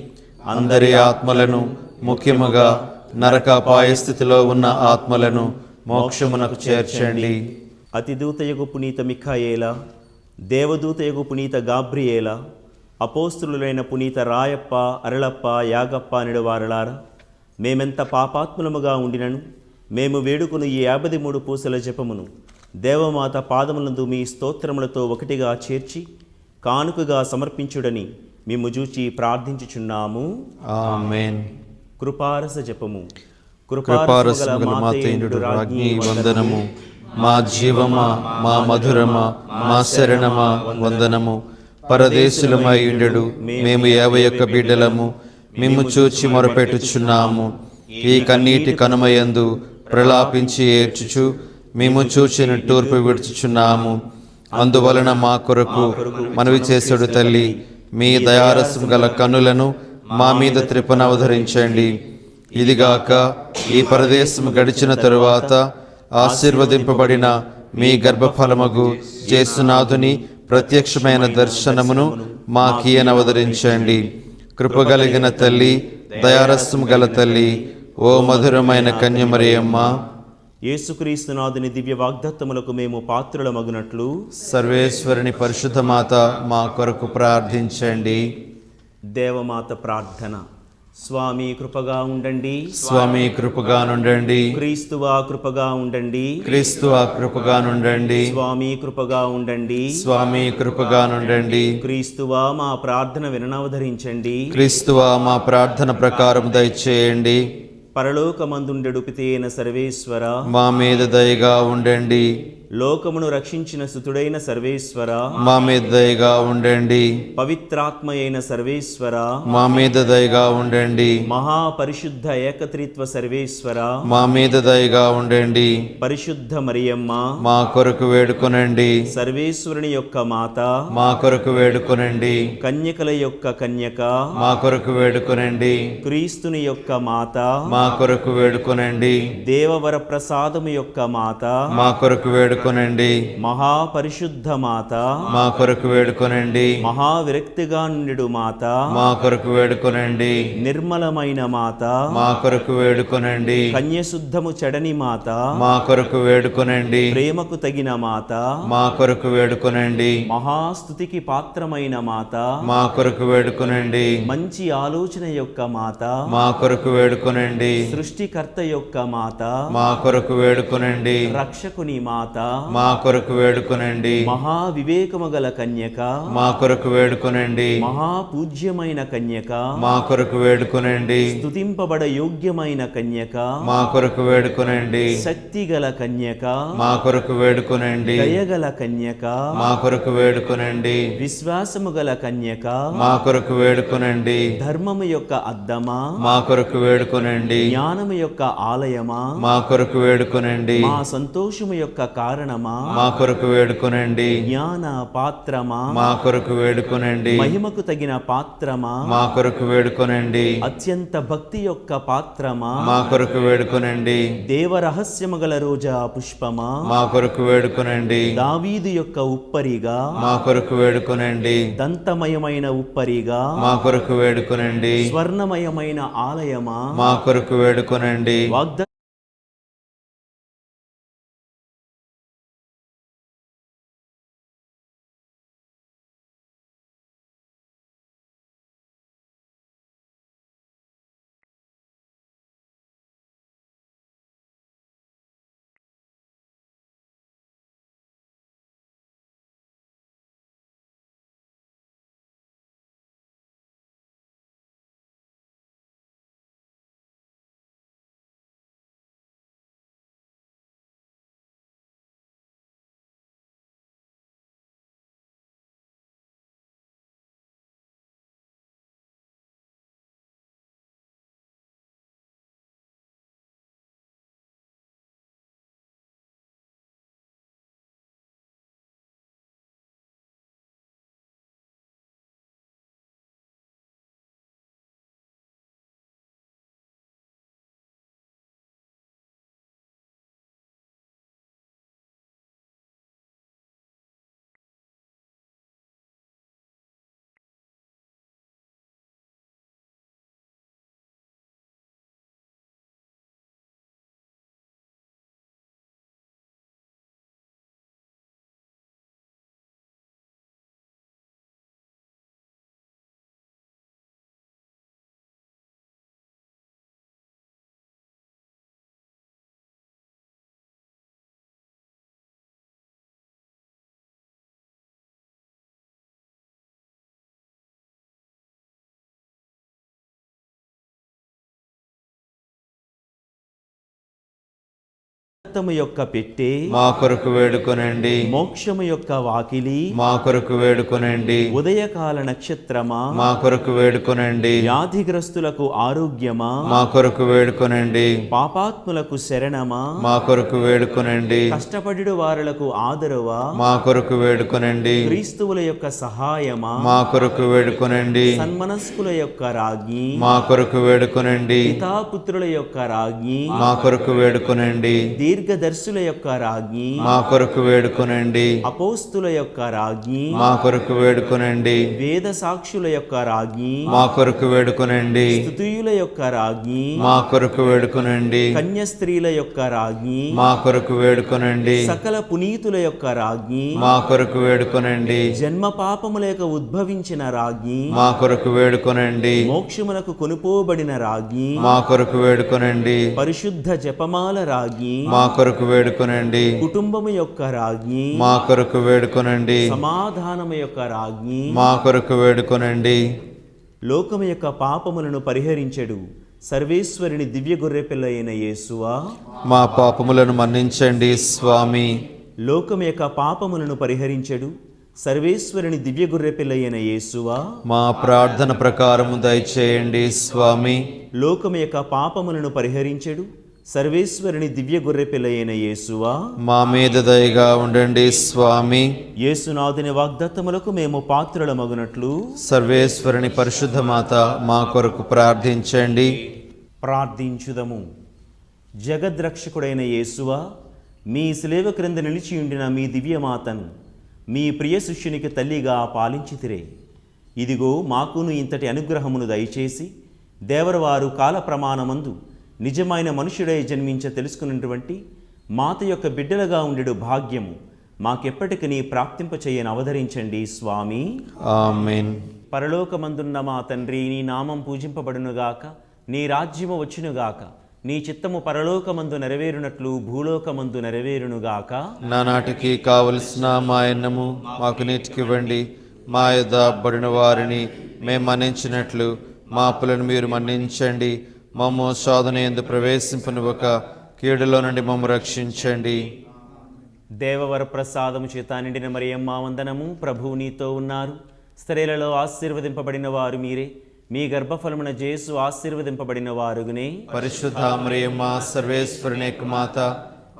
S3: అందరి ఆత్మలను, ముఖ్యముగా నరకాపాయ స్థితిలో ఉన్న ఆత్మలను మోక్షమునకు చేర్చండి.
S4: అతిదూతయగు పునీత మిఖాయేల, దేవదూతయగు పునీత గాబ్రియేల, అపోస్తులులైన పునీత రాయప్ప, అరళప్ప, యాగప్ప నిడువారలారా, మేమెంత పాపాత్ములముగా ఉండినను మేము వేడుకును ఈ 53 పూసల జపమును దేవమాత పాదములందు మీ స్తోత్రములతో ఒకటిగా చేర్చి కానుకగా సమర్పించుడని మేము చూచి ప్రార్థించుచున్నాము.
S3: ఆమేన్.
S4: కృపారస జపము.
S3: కృపారసముగల మాతేయుడు రాజ్ఞి వందనము. మా జీవమా, మా మధురమా, మా శరణమా వందనము. పరదేశులమై ఉండెడు మేము 51 బిడ్డలము మేము చూచి మొరపెట్టుచున్నాము. ఈ కన్నీటి కనుమయందు ప్రలాపించి ఏడ్చుచు మేము చూచిన తూర్పు విడుచుచున్నాము. అందువలన మా కొరకు మనవి చేసెడు తల్లి, మీ దయారసం గల కన్నులను మా మీద త్రిపనవధరించండి. ఇదిగాక ఈ పరదేశం గడిచిన తరువాత ఆశీర్వదింపబడిన మీ గర్భఫలమగు యేసునాథుని ప్రత్యక్షమైన దర్శనమును మాకీయనవదరించండి. కృపగలిగిన తల్లి, దయారసం గల తల్లి, ఓ మధురమైన కన్యమరియమ్మ,
S4: యేసుక్రీస్తునాథుని దివ్య వాగ్దత్తములకు మేము పాత్రులమగునట్లు
S3: సర్వేశ్వరుని పరిశుద్ధ మాత మా కొరకు ప్రార్థించండి.
S4: దేవమాత ప్రార్థన. స్వామి కృపగా ఉండండి.
S3: స్వామి కృపగా నుండండి.
S4: క్రీస్తువా కృపగా ఉండండి.
S3: క్రీస్తువా కృపగా నుండండి.
S4: స్వామి కృపగా ఉండండి.
S3: స్వామి కృపగా నుండండి.
S4: క్రీస్తువా మా ప్రార్థన విననవధరించండి.
S3: క్రీస్తువా మా ప్రార్థన ప్రకారం దయచేయండి.
S4: పరలోకమందుండెడు పితైన సర్వేశ్వర,
S3: మా మీద దయగా ఉండండి.
S4: లోకమును రక్షించిన సుతుడైన సర్వేశ్వర,
S3: మా మీద దయగా ఉండండి.
S4: పవిత్రాత్మ అయిన సర్వేశ్వర,
S3: మా మీద దయగా ఉండండి.
S4: మహాపరిశుద్ధ ఏకత్రిత్వ సర్వేశ్వర,
S3: మా మీద దయగా ఉండండి.
S4: పరిశుద్ధ మరియమ్మ,
S3: మా కొరకు వేడుకొనండి.
S4: సర్వేశ్వరుని యొక్క మాత,
S3: మా కొరకు వేడుకొనండి.
S4: కన్యకల యొక్క కన్యక,
S3: మా కొరకు వేడుకొనండి.
S4: క్రీస్తుని యొక్క మాత,
S3: మా కొరకు వేడుకొనండి.
S4: దేవవర ప్రసాదము యొక్క మాత,
S3: మా కొరకు వేడుకొనండి.
S4: మహాపరిశుద్ధ మాత,
S3: మా కొరకు వేడుకొనండి.
S4: మహావిరక్తిగా నుండు మాత,
S3: మా కొరకు వేడుకొనండి.
S4: నిర్మలమైన మాత,
S3: మా కొరకు వేడుకొనండి.
S4: కన్యశుద్ధము చెడని మాత,
S3: మా కొరకు వేడుకొనండి.
S4: ప్రేమకు తగిన మాత,
S3: మా కొరకు వేడుకొనండి.
S4: మహాస్తుతికి పాత్రమైన మాత,
S3: మా కొరకు వేడుకొనండి.
S4: మంచి ఆలోచన యొక్క మాత,
S3: మా కొరకు వేడుకొనండి.
S4: సృష్టికర్త యొక్క మాత,
S3: మా కొరకు వేడుకొనండి.
S4: రక్షకుని మాత,
S3: మా కొరకు వేడుకొనండి.
S4: మహావివేకము గల కన్యక,
S3: మా కొరకు వేడుకొనండి.
S4: మహాపూజ్యమైన కన్యక,
S3: మా కొరకు వేడుకొనండి.
S4: స్తుతింపబడ యోగ్యమైన కన్యక,
S3: మా కొరకు వేడుకొనండి.
S4: శక్తి గల కన్యక,
S3: మా కొరకు వేడుకొనండి.
S4: దయగల కన్యక,
S3: మా కొరకు వేడుకొనండి.
S4: విశ్వాసము గల కన్యక,
S3: మా కొరకు వేడుకొనండి.
S4: ధర్మము యొక్క అద్దమా,
S3: మా కొరకు వేడుకొనండి.
S4: జ్ఞానము యొక్క ఆలయమా,
S3: మా కొరకు వేడుకొనండి.
S4: మా సంతోషము యొక్క కారణమా,
S3: మా కొరకు వేడుకొనండి.
S4: జ్ఞాన పాత్రమా,
S3: మా కొరకు వేడుకొనండి.
S4: మహిమకు తగిన పాత్రమా,
S3: మా కొరకు వేడుకొనండి.
S4: అత్యంత భక్తి యొక్క పాత్రమా,
S3: మా కొరకు వేడుకొనండి.
S4: దేవరహస్యము గల రోజా పుష్పమా,
S3: మా కొరకు వేడుకొనండి.
S4: దావీదు యొక్క ఉప్పరిగా,
S3: మా కొరకు వేడుకొనండి.
S4: దంతమయమైన ఉప్పరిగా,
S3: మా కొరకు వేడుకొనండి.
S4: స్వర్ణమయమైన ఆలయమా,
S3: మా కొరకు వేడుకొనండి.
S4: వాగ్ద వాగ్దత్తము యొక్క పెట్టె,
S3: మా కొరకు వేడుకొనండి.
S4: మోక్షము యొక్క వాకిలి,
S3: మా కొరకు వేడుకొనండి.
S4: ఉదయకాల నక్షత్రమా,
S3: మా కొరకు వేడుకొనండి.
S4: వ్యాధిగ్రస్తులకు ఆరోగ్యమా,
S3: మా కొరకు వేడుకొనండి.
S4: పాపాత్ములకు శరణమా,
S3: మా కొరకు వేడుకొనండి.
S4: కష్టపడు వారులకు ఆదరవా,
S3: మా కొరకు వేడుకొనండి.
S4: క్రీస్తువుల యొక్క సహాయమా,
S3: మా కొరకు వేడుకొనండి.
S4: సన్మనస్కుల యొక్క రాజ్ఞి,
S3: మా కొరకు వేడుకొనండి.
S4: పితాపుత్రుల యొక్క రాజ్ఞి,
S3: మా కొరకు వేడుకొనండి.
S4: దీర్ఘదర్శుల యొక్క రాజ్ఞి,
S3: మా కొరకు వేడుకొనండి.
S4: అపోస్తుల యొక్క రాజ్ఞి,
S3: మా కొరకు వేడుకొనండి.
S4: వేద సాక్షుల యొక్క రాజ్ఞి,
S3: మా కొరకు వేడుకొనండి.
S4: స్తుతియుల యొక్క రాజ్ఞి,
S3: మా కొరకు వేడుకొనండి.
S4: కన్య స్త్రీల యొక్క రాజ్ఞి,
S3: మా కొరకు వేడుకొనండి.
S4: సకల పునీతుల యొక్క రాజ్ఞి,
S3: మా కొరకు వేడుకొనండి.
S4: జన్మ పాపములేక ఉద్భవించిన రాజ్ఞి,
S3: మా కొరకు వేడుకొనండి.
S4: మోక్షమునకు కొనుపోబడిన రాజ్ఞి,
S3: మా కొరకు వేడుకొనండి.
S4: పరిశుద్ధ జపమాల రాజ్ఞి,
S3: మా కొరకు వేడుకొనండి.
S4: కుటుంబము యొక్క రాజ్ఞి,
S3: మా కొరకు వేడుకొనండి.
S4: సమాధానము యొక్క రాజ్ఞి,
S3: మా కొరకు వేడుకొనండి.
S4: లోకము యొక్క పాపములను పరిహరించెడు సర్వేశ్వరుని దివ్య గొర్రెపిల్ల అయిన యేసువా,
S3: మా పాపములను మన్నించండి స్వామి.
S4: లోకము యొక్క పాపములను పరిహరించెడు సర్వేశ్వరుని దివ్య గొర్రెపిల్ల అయిన యేసువా,
S3: మా ప్రార్థన ప్రకారము దయచేయండి స్వామి.
S4: లోకము యొక్క పాపములను పరిహరించెడు సర్వేశ్వరుని దివ్య గొర్రెపిల్ల అయిన యేసువా,
S3: మా మీద దయగా ఉండండి స్వామి.
S4: యేసునాథుని వాగ్దత్తములకు మేము పాత్రులమగునట్లు
S3: సర్వేశ్వరుని పరిశుద్ధ మాత మా కొరకు ప్రార్థించండి.
S4: ప్రార్థించుదము. జగద్రక్షకుడైన యేసువా, మీ శిలువ క్రింద నిలిచియుండిన మీ దివ్యమాతను మీ ప్రియ శిష్యునికి తల్లిగా పాలించితిరే. ఇదిగో మాకును ఇంతటి అనుగ్రహమును దయచేసి దేవరవారు కాల ప్రమాణమందు నిజమైన మనుషుడై జన్మించ తెలుసుకున్నటువంటి మాత యొక్క బిడ్డలుగా ఉండెడు భాగ్యము మాకెప్పటికీ ప్రాప్తింపచేయని అవతరించండి స్వామి.
S3: ఆమేన్.
S4: పరలోకమందున్న మా తండ్రి, నీ నామం పూజింపబడునుగాక, నీ రాజ్యము వచ్చునుగాక, నీ చిత్తము పరలోకమందు నెరవేరునట్లు భూలోకమందు నెరవేరునుగాక.
S3: నానాటికి కావలసిన మా అన్నము మాకు నీటికివ్వండి. మా యొద్ద అబ్బడిన వారిని మేము మన్నించినట్లు మా అప్పులను మీరు మన్నించండి. మమ్ము శోధన యందు ప్రవేశింపనివ్వక కీడులో నుండి మమ్ము రక్షించండి.
S4: దేవవర ప్రసాదము చేత నిండిన మరియమ్మ వందనము. ప్రభువు నీతో ఉన్నారు. స్త్రీలలో ఆశీర్వదింపబడిన వారు మీరే. మీ గర్భఫలమున యేసు ఆశీర్వదింపబడిన వారుగునే.
S3: పరిశుద్ధ మరియమ్మ సర్వేశ్వరుని యొక్క మాత,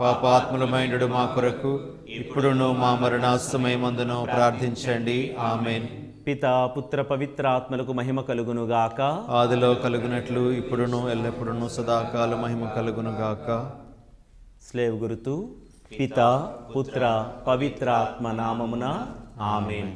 S3: పాపాత్ములమైనడు మా కొరకు ఇప్పుడును మా మరణాసమయమందును ప్రార్థించండి. ఆమేన్.
S4: పితా పుత్ర పవిత్రాత్మలకు మహిమ కలుగునుగాక.
S3: ఆదిలో కలుగునట్లు ఇప్పుడును ఎల్లప్పుడును సదాకాల మహిమ కలుగునుగాక.
S4: స్లేవ్ గురుతు పితా పుత్ర పవిత్రాత్మ నామమున ఆమేన్.